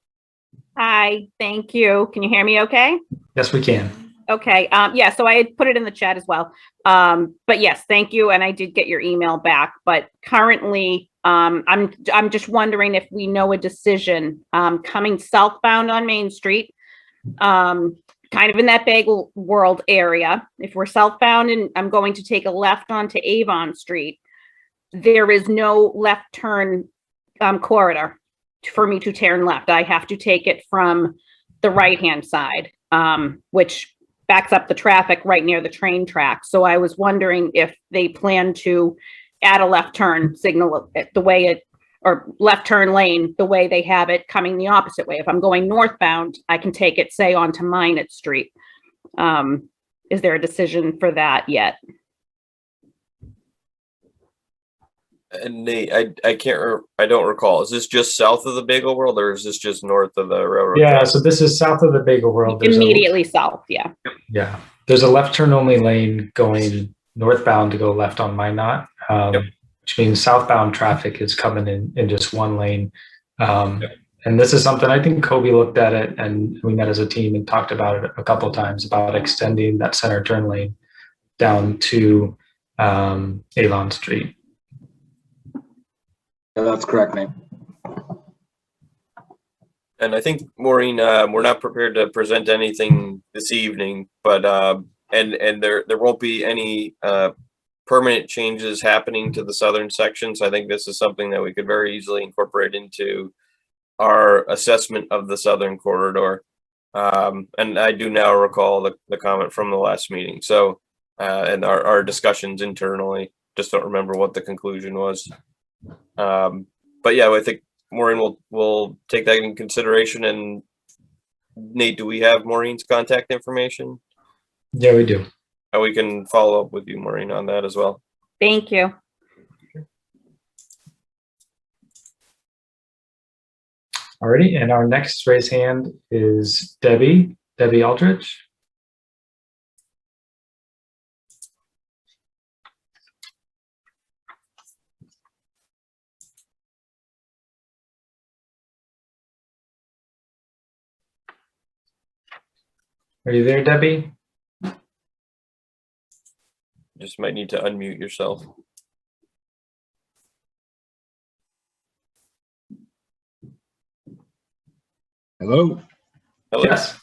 Hi, thank you. Can you hear me okay? Yes, we can. Okay, yeah, so I had put it in the chat as well. But yes, thank you, and I did get your email back. But currently, I'm just wondering if we know a decision coming southbound on Main Street, kind of in that Bagel World area. If we're southbound and I'm going to take a left onto Avon Street, there is no left turn corridor for me to turn left. I have to take it from the right-hand side, which backs up the traffic right near the train track. So I was wondering if they plan to add a left turn signal the way it, or left turn lane, the way they have it coming the opposite way. If I'm going northbound, I can take it, say, onto Minot Street. Is there a decision for that yet? And Nate, I don't recall. Is this just south of the Bagel World, or is this just north of the railroad? Yeah, track? so this is south of the Bagel World. There's Immediately south, yeah. Yeah, there's a left turn only lane going northbound to go left on Minot, which means southbound traffic is coming in just one lane. And this is something I think Kobe looked at it, and we met as a team and talked about it a couple of times about extending that center turn lane down to Avon Street. Yeah, that's correct, Nate. And I think, Maureen, we're not prepared to present anything this evening, but and there won't be any permanent changes happening to the southern section. So I think this is something that we could very easily incorporate into our assessment of the southern corridor. And I do now recall the comment from the last meeting. So and our discussions internally, just don't remember what the conclusion was. But yeah, I think Maureen will take that in consideration. And Nate, do we have Maureen's contact information? Yeah, we do. And we can follow up with you, Maureen, on that as well. Thank you. Alrighty, and our next raised hand is Debbie Aldrich. Are you there, Debbie? Just might need to unmute yourself. Hello? Hello. Yes.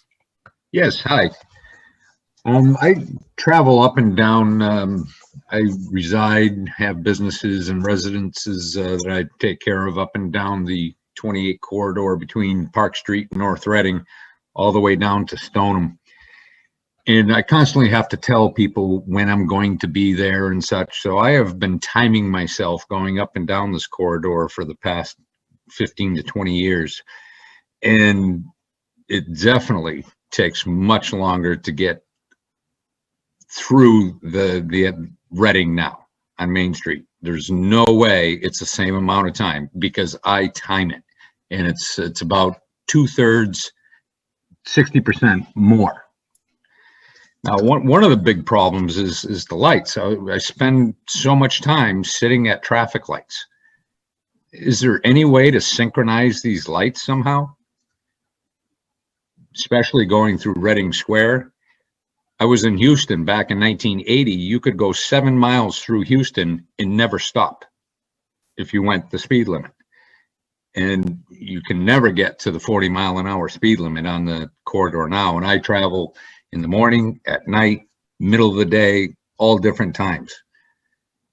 Yes, hi. I travel up and down. I reside, have businesses and residences that I take care of up and down the 28 corridor between Park Street and North Reading, all the way down to Stoneham. And I constantly have to tell people when I'm going to be there and such. So I have been timing myself going up and down this corridor for the past 15 to 20 years. And it definitely takes much longer to get through the Reading now on Main Street. There's no way it's the same amount of time because I time it. And it's about 2/3, 60% more. Now, one of the big problems is the lights. I spend so much time sitting at traffic lights. Is there any way to synchronize these lights somehow? Especially going through Reading Square. I was in Houston back in 1980. You could go 7 miles through Houston and never stop if you went the speed limit. And you can never get to the 40-mile-an-hour speed limit on the corridor now. And I travel in the morning, at night, middle of the day, all different times.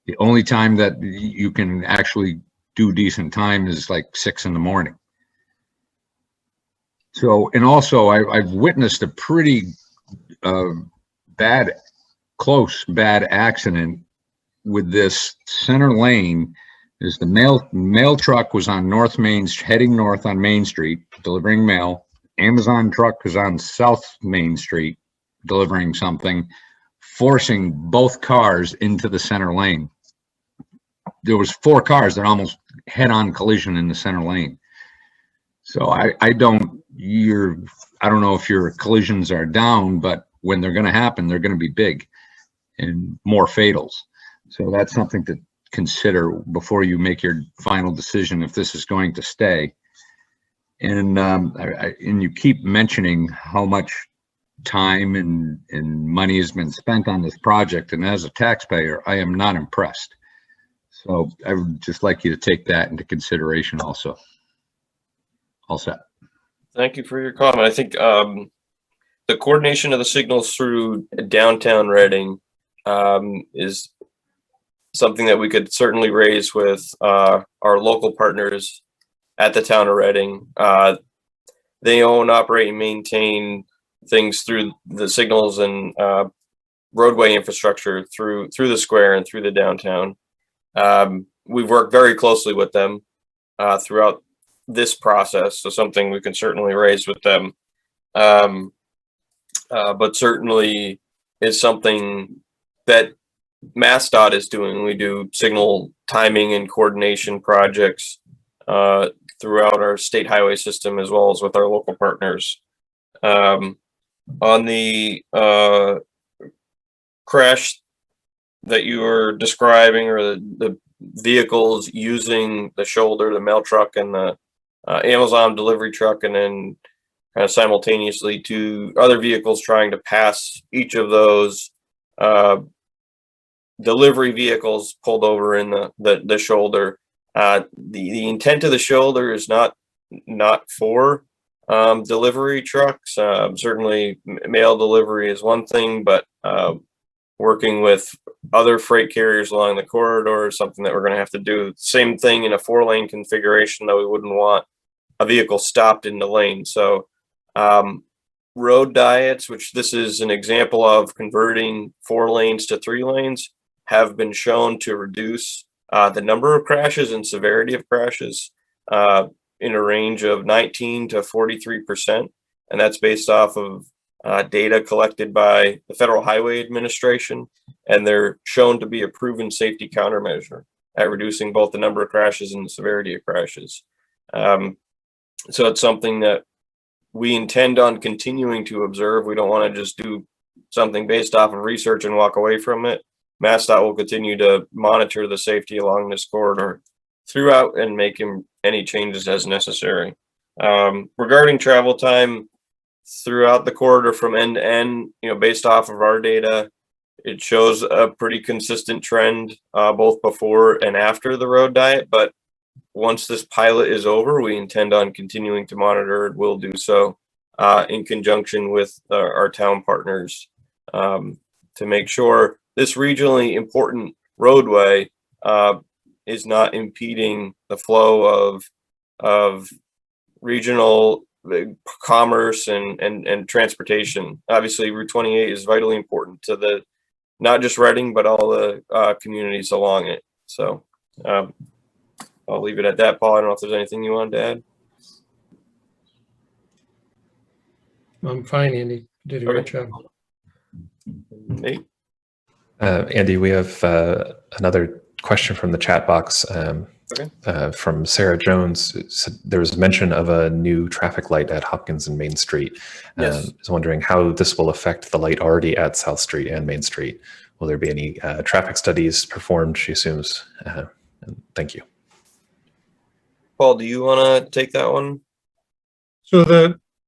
The only time that you can actually do decent time is like 6 in the morning. So, and also I've witnessed a pretty bad accident with this center lane is the mail truck was on North Main, heading north on Main Street, delivering mail. Amazon truck was on South Main Street, delivering something, forcing both cars into the center lane. There was 4 cars that almost head-on collision in the center lane. So I don't know if your collisions are down, but when they're going to happen, they're going to be big and more fatals. So that's something to consider before you make your final decision if this is going to stay. And and you keep mentioning how much time and money has been spent on this project, and as a taxpayer, I am not impressed. So I would just like you to take that into consideration also. All set. Thank you for your comment. I think the coordination of the signals through downtown Reading is something that we could certainly raise with our local partners at the town of Reading. They own, operate, and maintain things through the signals and roadway infrastructure through the square and through the downtown. We've worked very closely with them throughout this process, so something we can certainly raise with them. But certainly is something that MassDOT is doing. We do signal timing and coordination projects throughout our state highway system, as well as with our local partners. On the crash that you were describing, or the vehicles using the shoulder, the mail truck and the Amazon delivery truck, and then kind of simultaneously to other vehicles trying to pass each of those delivery vehicles pulled over in the shoulder. The intent of the shoulder is not for delivery trucks. Certainly mail delivery is one thing, but working with other freight carriers along the corridor is something that we're going to have to do. Same thing in a 4-lane configuration, though we wouldn't want a vehicle stopped in the lane. So road diets, which this is an example of converting 4 lanes to 3 lanes, have been shown to reduce the number of crashes and severity of crashes in a range of 19 to 43%. And that's based off of data collected by the Federal Highway Administration. And they're shown to be a proven safety countermeasure at reducing both the number of crashes and the severity of crashes. So it's something that we intend on continuing to observe. We don't want to just do something based off of research and walk away from it. MassDOT will continue to monitor the safety along this corridor throughout and make any changes as necessary. Regarding travel time throughout the corridor from end to end, based off of our data, it shows a pretty consistent trend both before and after the road diet. But once this pilot is over, we intend on continuing to monitor and will do so in conjunction with our town partners to make sure this regionally important roadway is not impeding the flow of regional commerce and transportation. Obviously, Route 28 is vitally important to not just Reading, but all the communities along it. So I'll leave it at that, Paul. I don't know if there's anything you wanted to add. I'm fine, Andy. Did a great job. Nate? Andy, we have another question from the chat box from Sarah Jones. So there was mention of a new traffic light at Hopkins and Main Street. Yes. I was wondering how this will affect the light already at South Street and Main Street. Will there be any traffic studies performed, she assumes? Thank you. Paul, do you want to take that one? So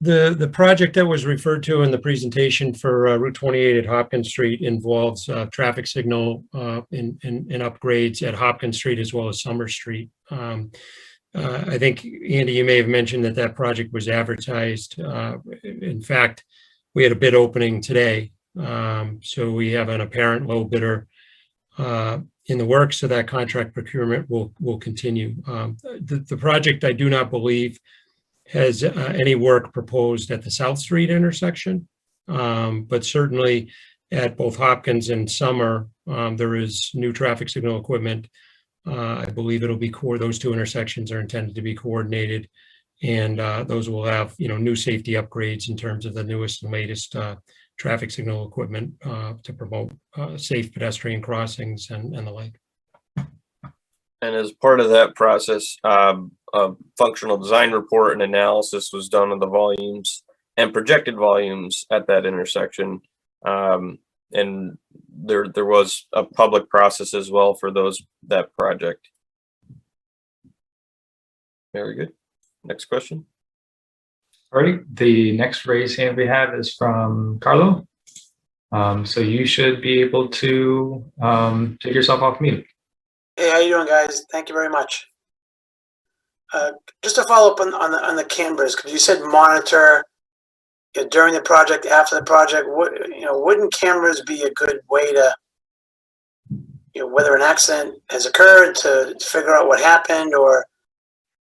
the project that was referred to in the presentation for Route 28 at Hopkins Street involves traffic signal and upgrades at Hopkins Street as well as Summer Street. I think, Andy, you may have mentioned that project was advertised. In fact, we had a bid opening today. So we have an apparent low bidder in the works, so that contract procurement will continue. The project, I do not believe, has any work proposed at the South Street intersection, but certainly at both Hopkins and Summer, there is new traffic signal equipment I believe it'll be those two intersections are intended to be coordinated, and those will have, new safety upgrades in terms of the newest and latest traffic signal equipment to promote safe pedestrian crossings and the like. And as part of that process, a functional design report and analysis was done of the volumes and projected volumes at that intersection. And there was a public process as well for that project. Very good. Next question. All right, the next raised hand we have is from Carlo. So you should be able to take yourself off mute. Hey, how you doing, guys? Thank you very much. Just to follow up on the cameras, because you said monitor during the project, after the project. Wouldn't cameras be a good way to, whether an accident has occurred, to figure out what happened, or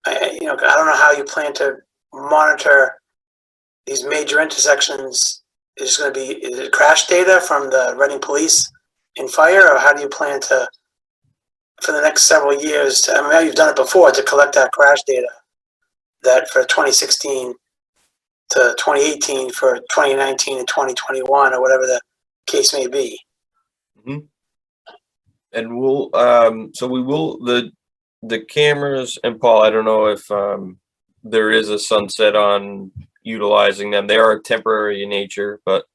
I don't know how you plan to monitor these major intersections. Is it crash data from the Reading Police and Fire, or how do you plan to, for the next several years, I mean, you've done it before, to collect that crash data that for 2016 to 2018 for 2019 and 2021, or whatever the case may be. Mm-hmm. And we'll, so we will, the cameras, and Paul, I don't know if there is a sunset on utilizing them. They are temporary in nature, but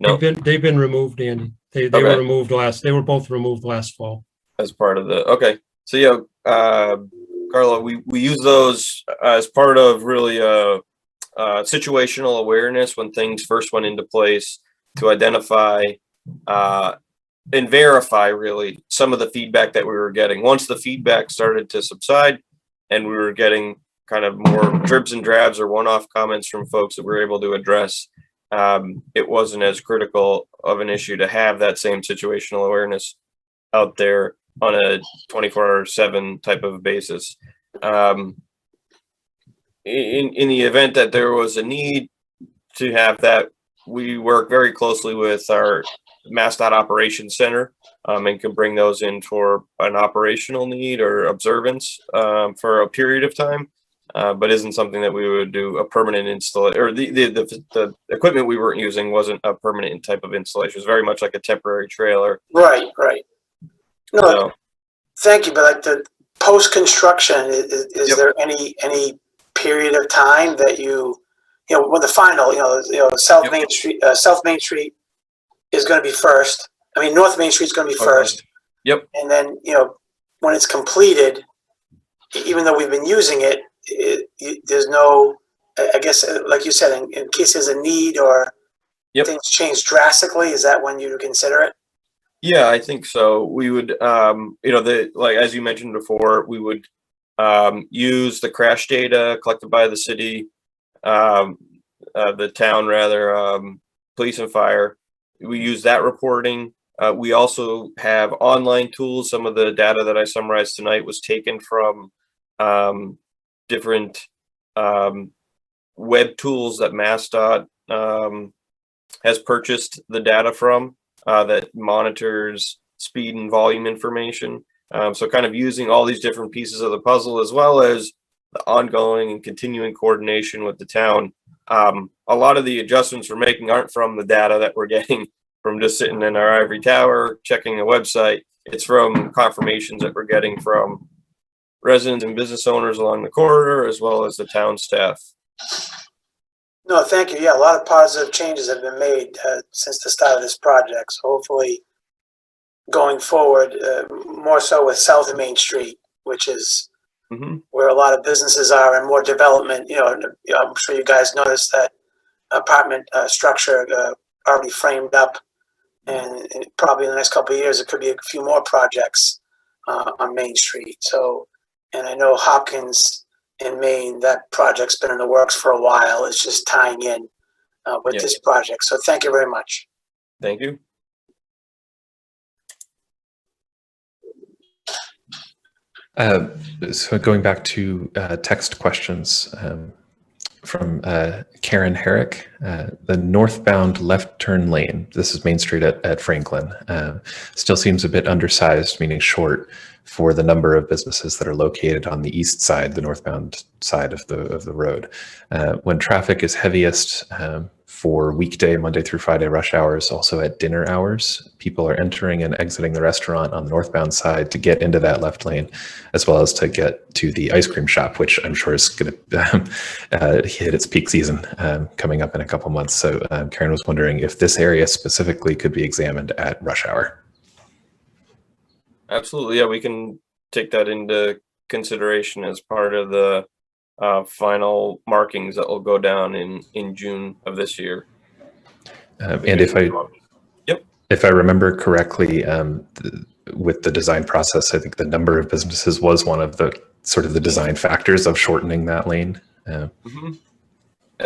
no. They've been removed, Andy. They were removed they were both removed last fall. As part of okay. So yeah, Carla, we use those as part of really situational awareness when things first went into place, to identify and verify really some of the feedback that we were getting. Once the feedback started to subside and we were getting kind of more dribs and drabs or one-off comments from folks that we were able to address, it wasn't as critical of an issue to have that same situational awareness out there on a 24/7 type of basis. In the event that there was a need to have that, we work very closely with our MassDOT Operations Center and can bring those in for an operational need or observance for a period of time, but isn't something that we would do a permanent installation, or the equipment we weren't using wasn't a permanent type of installation. It was very much like a temporary trailer. Right. No, So, thank you. But like the post-construction, is Yep. there any period of time that when the final, South Yep. Main Street is going to be first. I mean, North Main Street is going to be first. Yep. And then, when it's completed, even though we've been using it, there's no, I guess, like you said, in case there's a need or Yep. things change drastically, is that when you consider it? Yeah, I think so. We would, like as you mentioned before, we would use the crash data collected by the city, the town rather, police and fire. We use that reporting. We also have online tools. Some of the data that I summarized tonight was taken from different web tools that MassDOT has purchased the data from. That monitors speed and volume information. So kind of using all these different pieces of the puzzle, as well as the ongoing and continuing coordination with the town. A lot of the adjustments we're making aren't from the data that we're getting from just sitting in our ivory tower, checking the website. It's from confirmations that we're getting from residents and business owners along the corridor, as well as the town staff. No, thank you. Yeah, a lot of positive changes have been made since the start of this project. So hopefully going forward, more so with South Main Street, which is where a lot of businesses are and more development. I'm sure you guys noticed that apartment structure already framed up, and probably in the next couple of years, it could be a few more projects on Main Street. So, and I know Hopkins in Maine, that project's been in the works for a while. It's just tying in with this project. So thank you very much. Thank you. So going back to text questions from Karen Herrick, the northbound left turn lane, this is Main Street at Franklin, still seems a bit undersized, meaning short for the number of businesses that are located on the east side, the northbound side of the road. When traffic is heaviest for weekday, Monday through Friday rush hours, also at dinner hours, people are entering and exiting the restaurant on the northbound side to get into that left lane, as well as to get to the ice cream shop, which I'm sure is going to hit its peak season coming up in a couple months. So Karen was wondering if this area specifically could be examined at rush hour. Absolutely, yeah, we can take that into consideration as part of the final markings that will go down in June of this year. And if I remember correctly, with the design process, I think the number of businesses was one of the sort of the design factors of shortening that lane. And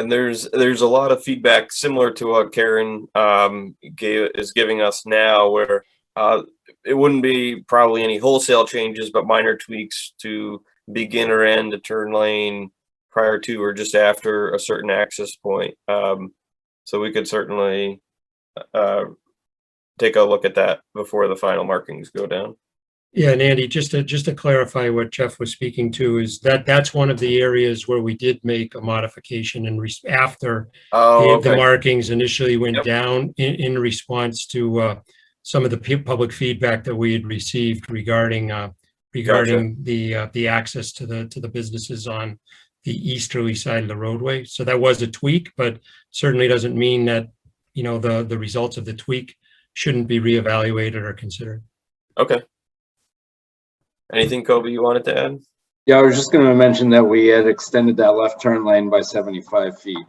there's a lot of feedback similar to what Karen is giving us now, where it wouldn't be probably any wholesale changes, but minor tweaks to begin or end a turn lane prior to or just after a certain access point. So we could certainly take a look at that before the final markings go down. Yeah, and Andy, just to clarify what Jeff was speaking to, is that's one of the areas where we did make a modification after the markings initially went down in response to some of the public feedback that we had received regarding the access to the businesses on the easterly side of the roadway. So that was a tweak, but certainly doesn't mean that, you know, the results of the tweak shouldn't be reevaluated or considered. Okay. Anything, Kobe, you wanted to add? Yeah, I was just going to mention that we had extended that left turn lane by 75 feet.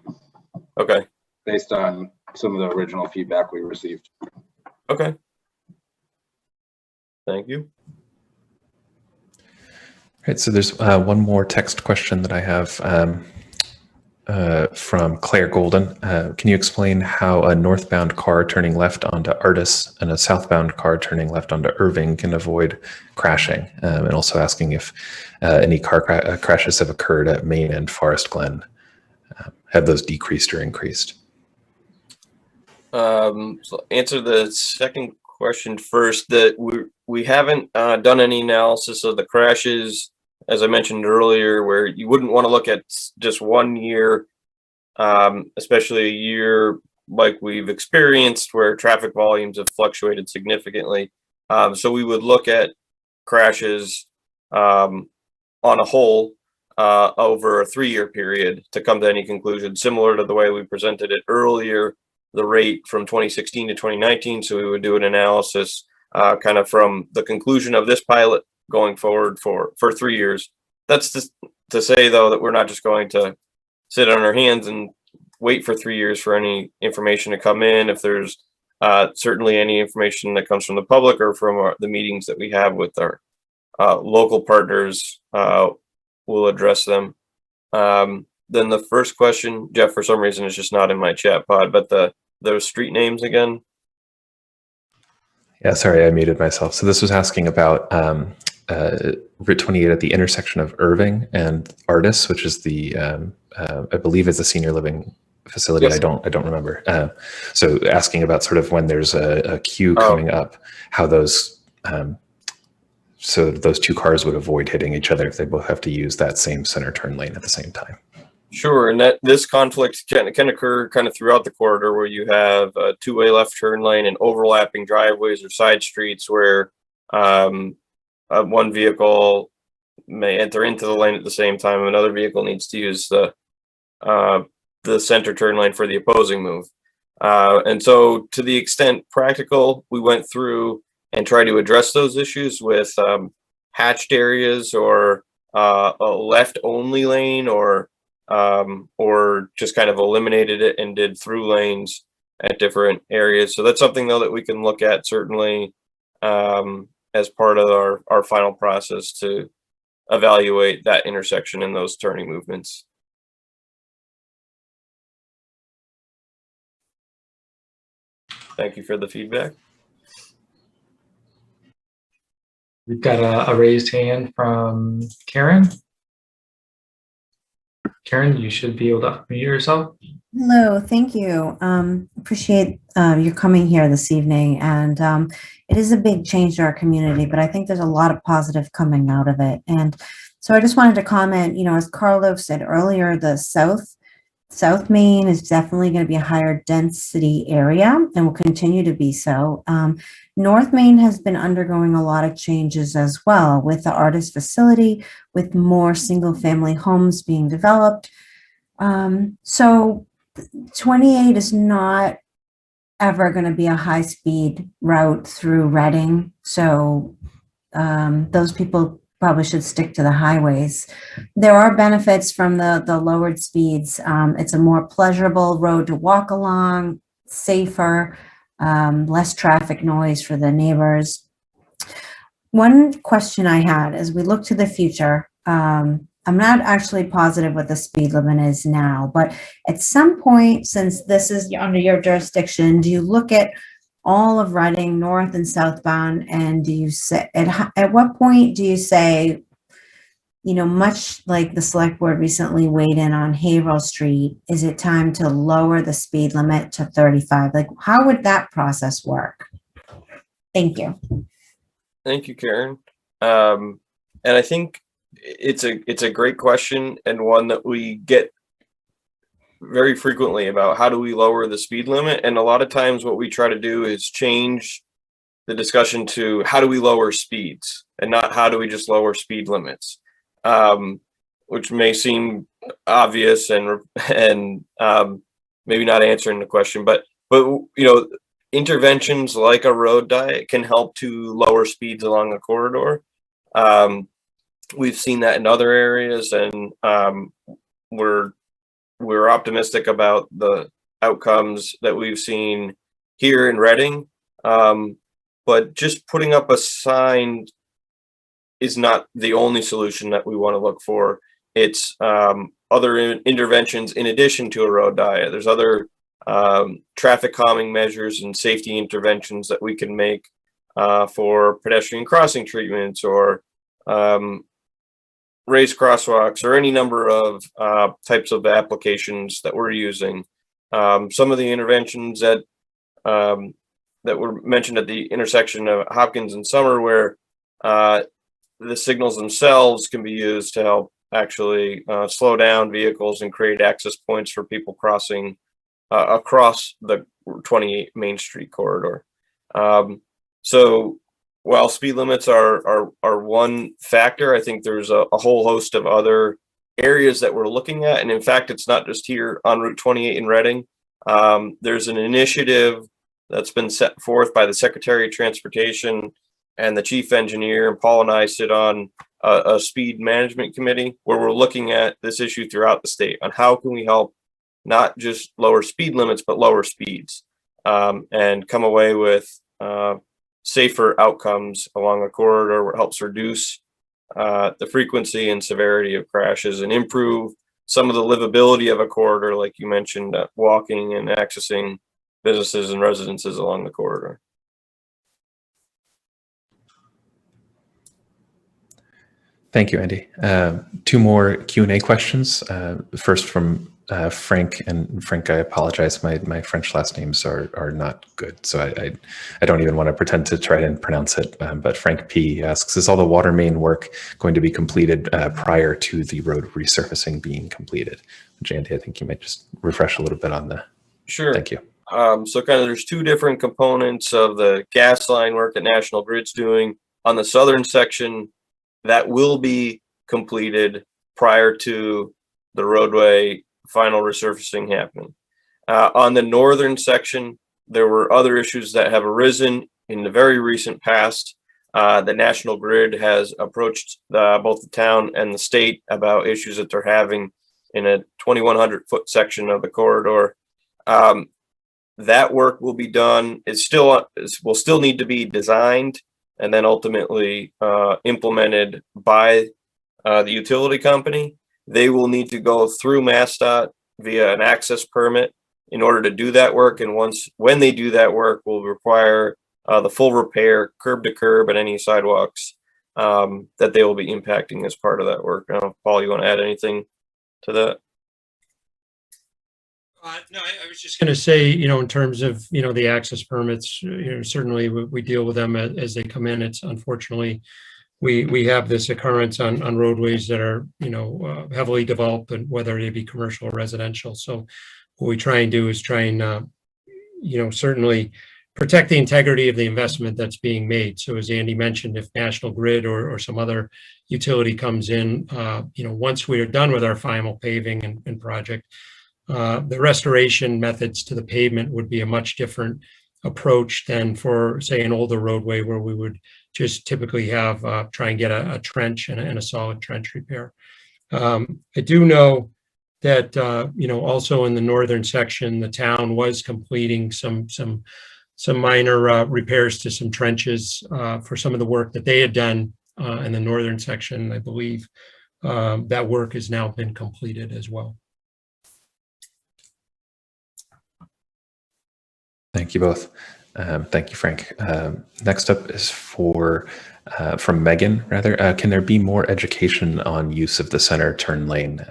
Okay. Based on some of the original feedback we received. Okay. Thank you. All right, so there's one more text question that I have from Claire Golden. Can you explain how a northbound car turning left onto Artis and a southbound car turning left onto Irving can avoid crashing? And also asking if any car crashes have occurred at Main and Forest Glen. Have those decreased or increased? So answer the second question first. That we haven't done any analysis of the crashes, as I mentioned earlier, where you wouldn't want to look at just 1 year, especially a year like we've experienced where traffic volumes have fluctuated significantly. So we would look at crashes on a whole over a 3-year period to come to any conclusion, similar to the way we presented it earlier, the rate from 2016 to 2019. So we would do an analysis kind of from the conclusion of this pilot going forward for 3 years. That's to say, though, that we're not just going to sit on our hands and wait for 3 years for any information to come in. If there's certainly any information that comes from the public or from the meetings that we have with our local partners, we'll address them. Then the first question, Jeff, for some reason, is just not in my chat pod, but those street names again. Yeah, sorry, I muted myself. So this was asking about Route 28 at the intersection of Irving and Artis, which is the, I believe it's a senior living facility. Yes. I don't remember. So asking about sort of when there's a queue coming up, how those, so those two cars would avoid hitting each other if they both have to use that same center turn lane at the same time. Sure, and that this conflict can occur kind of throughout the corridor, where you have a two-way left turn lane and overlapping driveways or side streets where one vehicle may enter into the lane at the same time. Another vehicle needs to use the center turn lane for the opposing move. And so, to the extent practical, we went through and tried to address those issues with hatched areas or a left-only lane, or just kind of eliminated it and did through lanes at different areas. So that's something, though, that we can look at certainly as part of our final process to evaluate that intersection and those turning movements. Thank you for the feedback. We've got a raised hand from Karen. Karen, you should be able to unmute yourself. Hello, thank you. Appreciate your coming here this evening. And it is a big change to our community, but I think there's a lot of positive coming out of it. And so I just wanted to comment, as Carlo said earlier, the South Main is definitely going to be a higher density area and will continue to be so. North Main has been undergoing a lot of changes as well with the artist facility, with more single family homes being developed. So 28 is not ever going to be a high speed route through Reading. So those people probably should stick to the highways. There are benefits from the lowered speeds. It's a more pleasurable road to walk along, safer, less traffic noise for the neighbors. One question I had as we look to the future, I'm not actually positive what the speed limit is now, but at some point, since this is under your jurisdiction, do you look at all of Reading, north and southbound, and do you say, at what point do you say, much like the select board recently weighed in on Haverhill Street, is it time to lower the speed limit to 35? Like, how would that process work? Thank you. Thank you, Karen. And I think it's a great question, and one that we get very frequently about how do we lower the speed limit. And a lot of times what we try to do is change the discussion to how do we lower speeds and not how do we just lower speed limits, which may seem obvious and maybe not answering the question, but interventions like a road diet can help to lower speeds along a corridor. We've seen that in other areas, and we're optimistic about the outcomes that we've seen here in Reading. But just putting up a sign is not the only solution that we want to look for. It's other interventions in addition to a road diet. There's other traffic calming measures and safety interventions that we can make for pedestrian crossing treatments or raised crosswalks or any number of types of applications that we're using. Some of the interventions that were mentioned at the intersection of Hopkins and Summer, where the signals themselves can be used to help actually slow down vehicles and create access points for people crossing across the 28 Main Street corridor. So while speed limits are one factor, I think there's a whole host of other areas that we're looking at. And in fact, it's not just here on Route 28 in Reading. There's an initiative that's been set forth by the Secretary of Transportation and the Chief Engineer, and Paul and I sit on a speed management committee where we're looking at this issue throughout the state on how can we help not just lower speed limits, but lower speeds and come away with safer outcomes along a corridor where it helps reduce the frequency and severity of crashes and improve some of the livability of a corridor, like you mentioned, walking and accessing businesses and residences along the corridor. Thank you, Andy. Two more Q&A questions. First from Frank, and Frank, I apologize. My French last names are not good, so I don't even want to pretend to try and pronounce it. But Frank P asks, is all the water main work going to be completed prior to the road resurfacing being completed? Which, Andy, I think you might just refresh a little bit on that. Sure. Thank you. So kind of there's two different components of the gas line work that National Grid's doing. On the southern section, that will be completed prior to the roadway final resurfacing happening. On the northern section, there were other issues that have arisen in the very recent past. The National Grid has approached both the town and the state about issues that they're having in a 2,100-foot section of the corridor. That work will be done. Will still need to be designed and then ultimately implemented by the utility company. They will need to go through MassDOT via an access permit in order to do that work. And when they do that work, will require the full repair, curb to curb, and any sidewalks that they will be impacting as part of that work. I don't know, Paul, you want to add anything to that? No, I was just going to say, in terms of, the access permits, certainly we deal with them as they come in. It's unfortunately, we have this occurrence on roadways that are, heavily developed, and whether they be commercial or residential. So what we try and do is try and, certainly protect the integrity of the investment that's being made. So as Andy mentioned, if National Grid or some other utility comes in, once we are done with our final paving and project, the restoration methods to the pavement would be a much different approach than for, say, an older roadway where we would just typically have try and get a trench and a solid trench repair. I do know that also in the northern section, the town was completing some minor repairs to some trenches for some of the work that they had done in the northern section. I believe that work has now been completed as well. Thank you both. Thank you, Frank. Next up is from Megan, rather. Can there be more education on use of the center turn lane?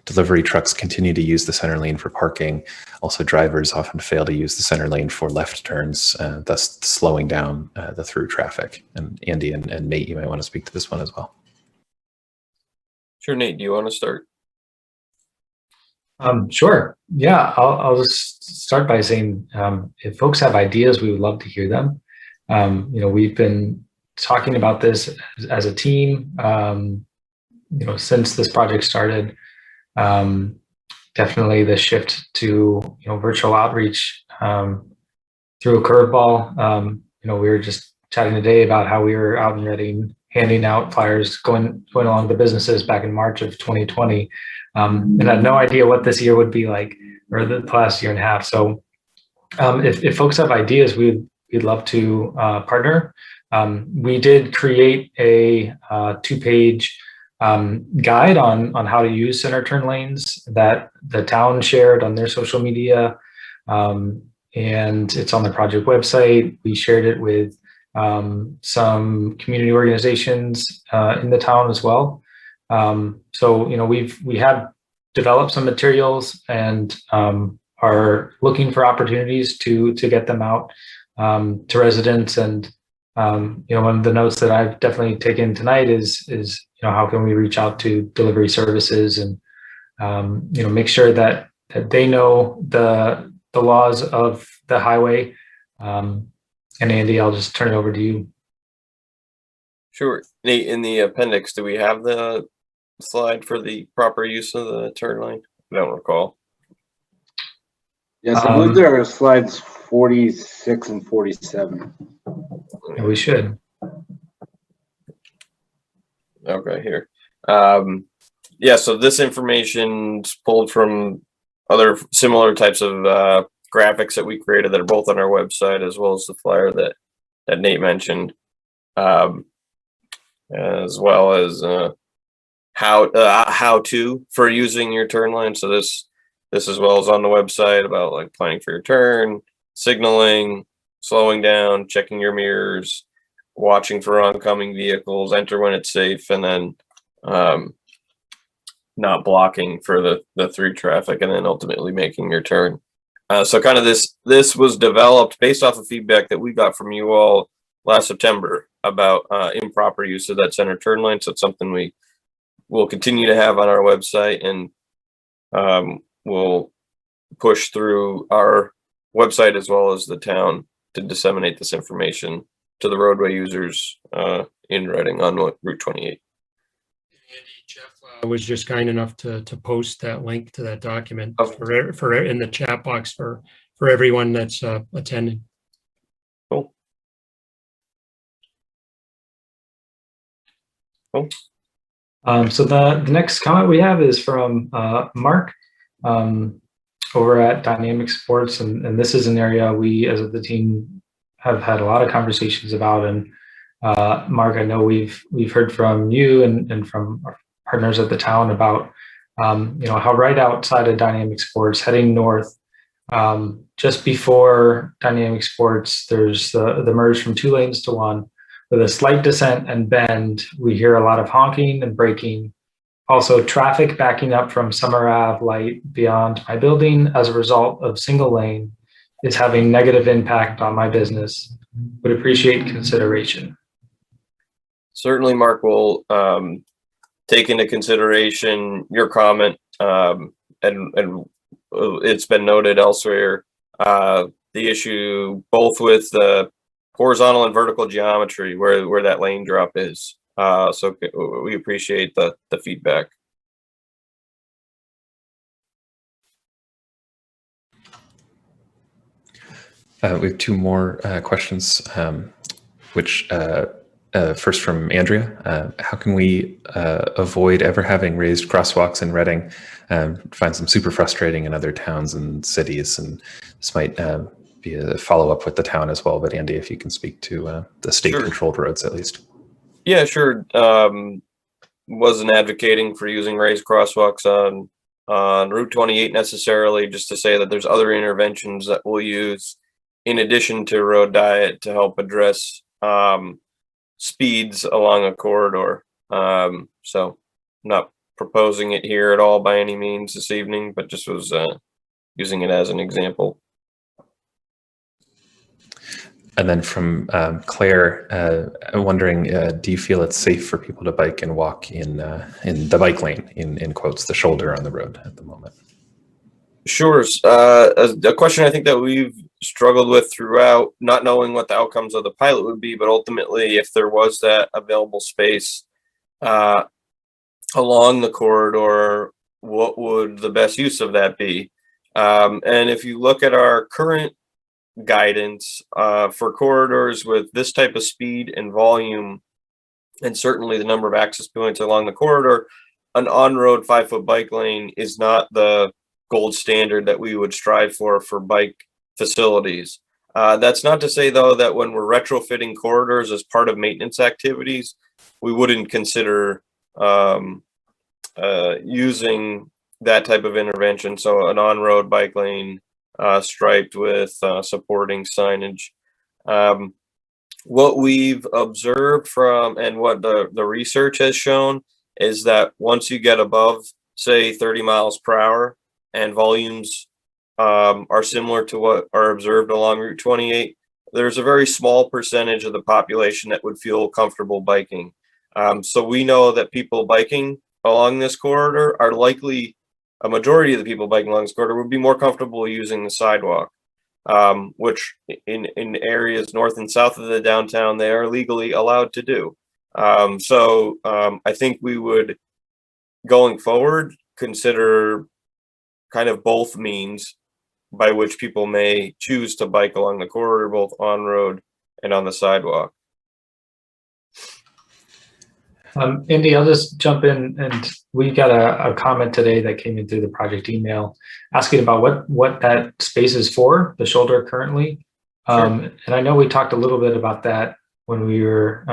Delivery trucks continue to use the center lane for parking. Also, drivers often fail to use the center lane for left turns, thus slowing down the through traffic. And Andy and Nate, you might want to speak to this one as well. Sure, Nate, do you want to start? Sure. Yeah, I'll just start by saying, if folks have ideas, we would love to hear them. We've been talking about this as a team, since this project started. Definitely the shift to, virtual outreach through a curveball. We were just chatting today about how we were out in Reading handing out flyers going along to businesses back in March of 2020. And had no idea what this year would be like, or the last year and a half. So if folks have ideas, we'd love to partner. We did create a 2-page guide on how to use center turn lanes that the town shared on their social media. And it's on the project website. We shared it with some community organizations in the town as well. So, we have developed some materials and are looking for opportunities to get them out to residents. And, one of the notes that I've definitely taken tonight is how can we reach out to delivery services and, make sure that they know the laws of the highway. And Andy, I'll just turn it over to you. Sure. Nate, in the appendix, do we have the slide for the proper use of the turn lane? I don't recall. Yes, I believe there are slides 46 and 47. Yeah, we should. Okay, here. Yeah, so this information's pulled from other similar types of graphics that we created that are both on our website, as well as the flyer that Nate mentioned, as well as how to for using your turn lane. So this as well as on the website about like planning for your turn, signaling, slowing down, checking your mirrors, watching for oncoming vehicles, enter when it's safe, and then not blocking for the through traffic, and then ultimately making your turn. So kind of this was developed based off of feedback that we got from you all last September about improper use of that center turn lane. So it's something we will continue to have on our website, and we'll push through our website as well as the town to disseminate this information to the roadway users in Reading on Route 28. Andy, Jeff was just kind enough to post that link to that document for in the chat box for everyone that's attending. Cool. Cool. So the next comment we have is from Mark over at Dynamic Sports, and this is an area we as the team have had a lot of conversations about. And Mark, I know we've heard from you and from our partners at the town about how right outside of Dynamic Sports, heading north, just before Dynamic Sports, there's the merge from 2 lanes to 1. With a slight descent and bend, we hear a lot of honking and braking Also, traffic backing up from Summer Ave Light beyond my building as a result of single lane is having negative impact on my business. Would appreciate consideration. Certainly, Mark will take into consideration your comment, and it's been noted elsewhere, the issue both with the horizontal and vertical geometry where that lane drop is. So we appreciate the feedback. We have two more questions, which first from Andrea. How can we avoid ever having raised crosswalks in Reading? Finds them super frustrating in other towns and cities, and this might be a follow-up with the town as well. But Andy, if you can speak to the state-controlled roads at least. Yeah, sure. Wasn't advocating for using raised crosswalks on Route 28 necessarily, just to say that there's other interventions that we'll use in addition to road diet to help address speeds along a corridor. So not proposing it here at all by any means this evening, but just was using it as an example. And then from Claire, wondering, do you feel it's safe for people to bike and walk in the bike lane, in quotes, the shoulder on the road at the moment? Sure. A question I think that we've struggled with throughout, not knowing what the outcomes of the pilot would be, but ultimately if there was that available space along the corridor, what would the best use of that be? And if you look at our current guidance for corridors with this type of speed and volume, and certainly the number of access points along the corridor, an on-road 5-foot bike lane is not the gold standard that we would strive for bike facilities. That's not to say, though, that when we're retrofitting corridors as part of maintenance activities, we wouldn't consider using that type of intervention. So an on-road bike lane striped with supporting signage. What we've observed from and what the research has shown is that once you get above, say, 30 miles per hour and volumes are similar to what are observed along Route 28, there's a very small percentage of the population that would feel comfortable biking. So we know that people biking along this corridor are likely, a majority of the people biking along this corridor would be more comfortable using the sidewalk, which in areas north and south of the downtown, they are legally allowed to do. So I think we would, going forward, consider kind of both means by which people may choose to bike along the corridor, both on road and on the sidewalk. Andy, I'll just jump in, and we got a comment today that came in through the project email asking about what that space is for, the shoulder currently. Sure. And I know we talked a little bit about that when we were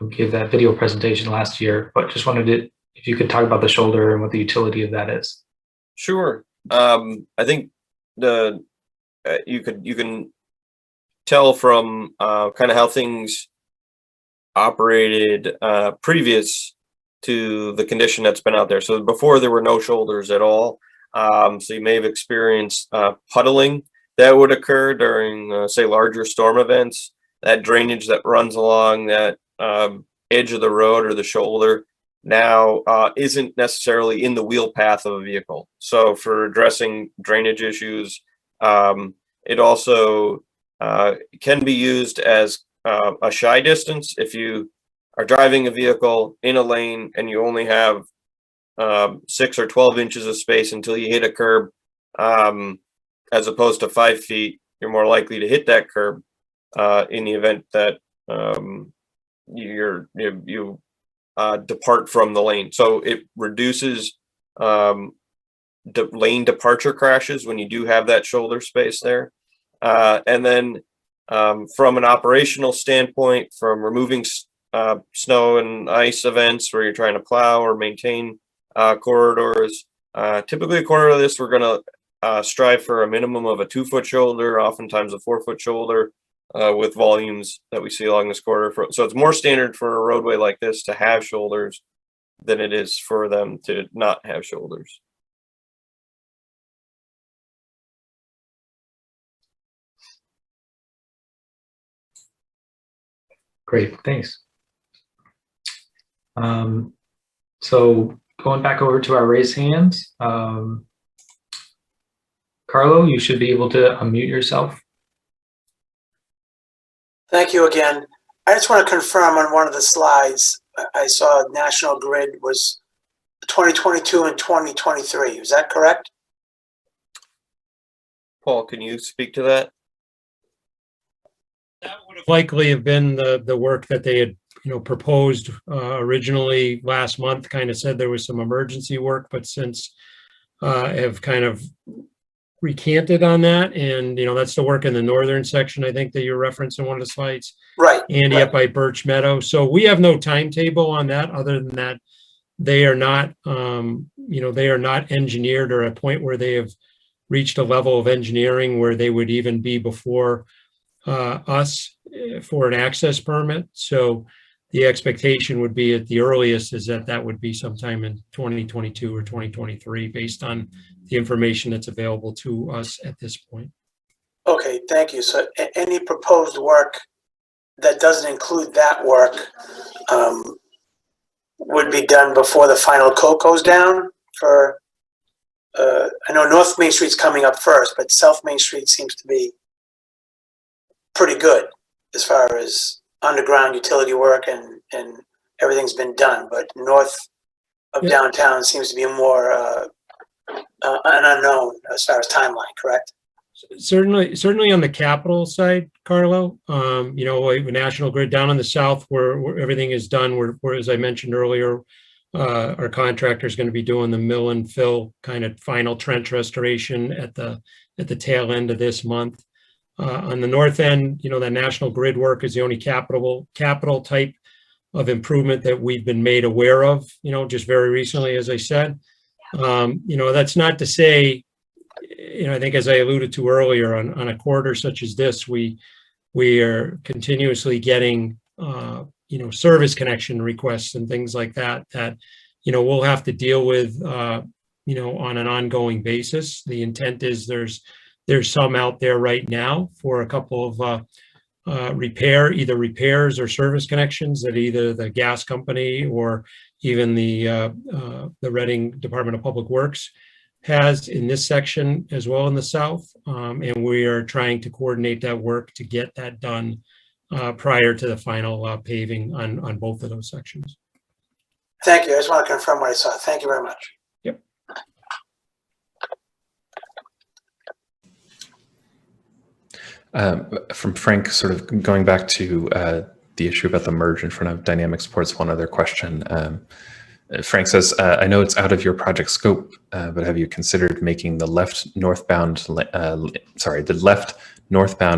we gave that video presentation last year, but just wanted to, if you could talk about the shoulder and what the utility of that is. Sure. I think you can tell from kind of how things operated previous to the condition that's been out there. So before, there were no shoulders at all. So you may have experienced puddling that would occur during, say, larger storm events. That drainage that runs along that edge of the road or the shoulder now isn't necessarily in the wheel path of a vehicle. So for addressing drainage issues, it also can be used as a shy distance. If you are driving a vehicle in a lane and you only have 6 or 12 inches of space until you hit a curb, as opposed to 5 feet, you're more likely to hit that curb in the event that you depart from the lane. So it reduces lane departure crashes when you do have that shoulder space there. And then from an operational standpoint, from removing snow and ice events where you're trying to plow or maintain corridors, typically a corridor of this, we're going to strive for a minimum of a 2-foot shoulder, oftentimes a 4-foot shoulder, with volumes that we see along this corridor. So it's more standard for a roadway like this to have shoulders. than it is for them to not have shoulders. Great, thanks. So going back over to our raised hands, Carlo, you should be able to unmute yourself. Thank you again. I just want to confirm on one of the slides, I saw National Grid was 2022 and 2023. Is that correct? Paul, can you speak to that? That would have likely have been the work that they had, proposed originally last month. Kind of said there was some emergency work, but since have kind of recanted on that, and that's the work in the northern section, I think, that you're referencing one of the slides. Right. Andy, right. up by Birch Meadow. So we have no timetable on that, other than that they are not, they are not engineered or at a point where they have reached a level of engineering where they would even be before us for an access permit. So the expectation would be at the earliest is that would be sometime in 2022 or 2023, based on the information that's available to us at this point. Okay, thank you. So any proposed work that doesn't include that work would be done before the final coat goes down for, I know North Main Street's coming up first, but South Main Street seems to be pretty good as far as underground utility work and everything's been done, but north of downtown seems to be more an unknown as far as timeline, correct? Certainly on the capital side, Carlo, with National Grid down in the south where everything is done, where as I mentioned earlier, our contractor is going to be doing the mill and fill kind of final trench restoration at the tail end of this month. On the north end, the National Grid work is the only capital type of improvement that we've been made aware of, just very recently, as I said. That's not to say, I think as I alluded to earlier, on a corridor such as this, we are continuously getting, service connection requests and things like that, we'll have to deal with, on an ongoing basis. The intent is there's some out there right now for a couple of either repairs or service connections that either the gas company or even the Reading Department of Public Works has in this section as well in the south. And we are trying to coordinate that work to get that done prior to the final paving on both of those sections. Thank you. I just want to confirm what I saw. Thank you very much. Yep. From Frank, sort of going back to the issue about the merge in front of Dynamic Sports, one other question. Frank says, I know it's out of your project scope, but have you considered making the left northbound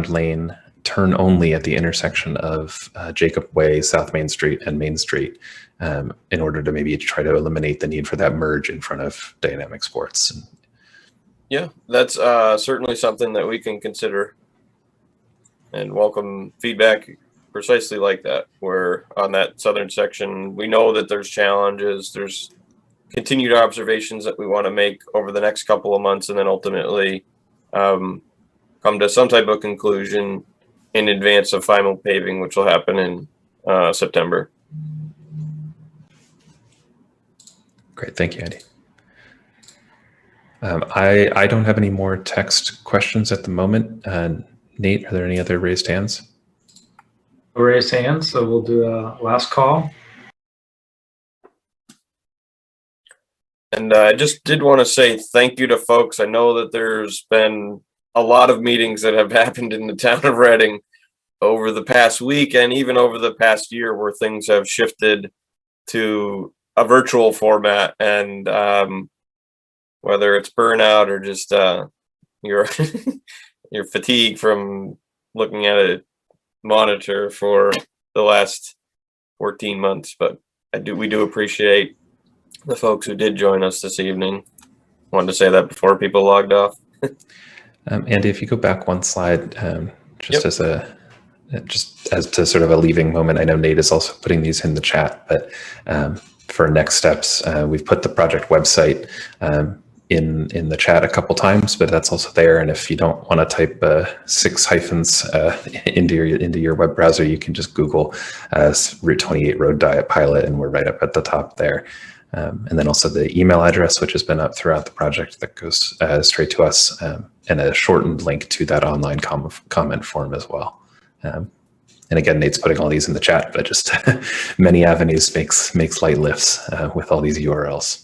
lane turn only at the intersection of Jacob Way, South Main Street, and Main Street in order to maybe try to eliminate the need for that merge in front of Dynamic Sports? Yeah, that's certainly something that we can consider and welcome feedback precisely like that, where on that southern section, we know that there's challenges, there's continued observations that we want to make over the next couple of months, and then ultimately come to some type of conclusion in advance of final paving, which will happen in September. Great, thank you, Andy. I don't have any more text questions at the moment. Nate, are there any other raised hands? Raised hands, so we'll do a last call. And I just did want to say thank you to folks. I know that there's been a lot of meetings that have happened in the town of Reading over the past week and even over the past year where things have shifted to a virtual format, and whether it's burnout or just your your fatigue from looking at a monitor for the last 14 months. But we do appreciate the folks who did join us this evening. Wanted to say that before people logged off. Andy, if you go back one slide, just as to sort of a leaving moment. I know Nate is also putting these in the chat, but for next steps, we've put the project website in the chat a couple times, but that's also there. And if you don't want to type 6 hyphens into your web browser, you can just Google Route 28 Road Diet Pilot, and we're right up at the top there. And then also the email address, which has been up throughout the project, that goes straight to us, and a shortened link to that online comment form as well. And again, Nate's putting all these in the chat, but just many avenues makes light lifts with all these URLs.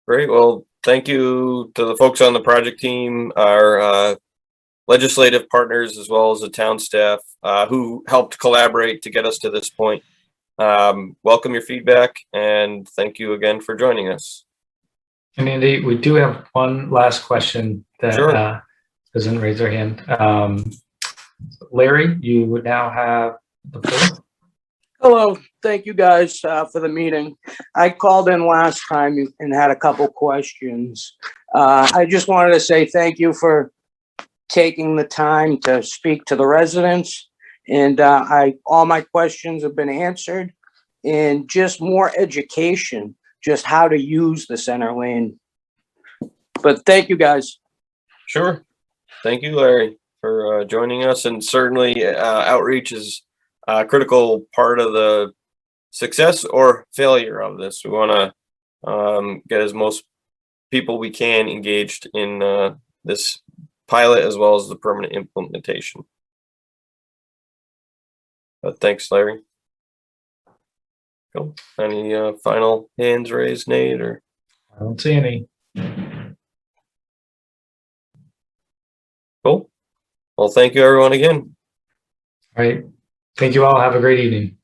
Great. Well, thank you to the folks on the project team, our legislative partners, as well as the town staff who helped collaborate to get us to this point. Welcome your feedback, and thank you again for joining us. And Andy, we do have one last question that Sure. doesn't raise their hand. Larry, you would now have the floor. Hello, thank you guys for the meeting. I called in last time and had a couple questions. I just wanted to say thank you for taking the time to speak to the residents, and all my questions have been answered, and just more education, just how to use the center lane. But thank you guys. Sure. Thank you, Larry, for joining us. And certainly outreach is a critical part of the success or failure of this. We want to get as most people we can engaged in this pilot as well as the permanent implementation. But thanks, Larry. Cool. Any final hands raised, Nate? Or I don't see any. cool. Well, thank you, everyone, again. All right. Thank you all. Have a great evening.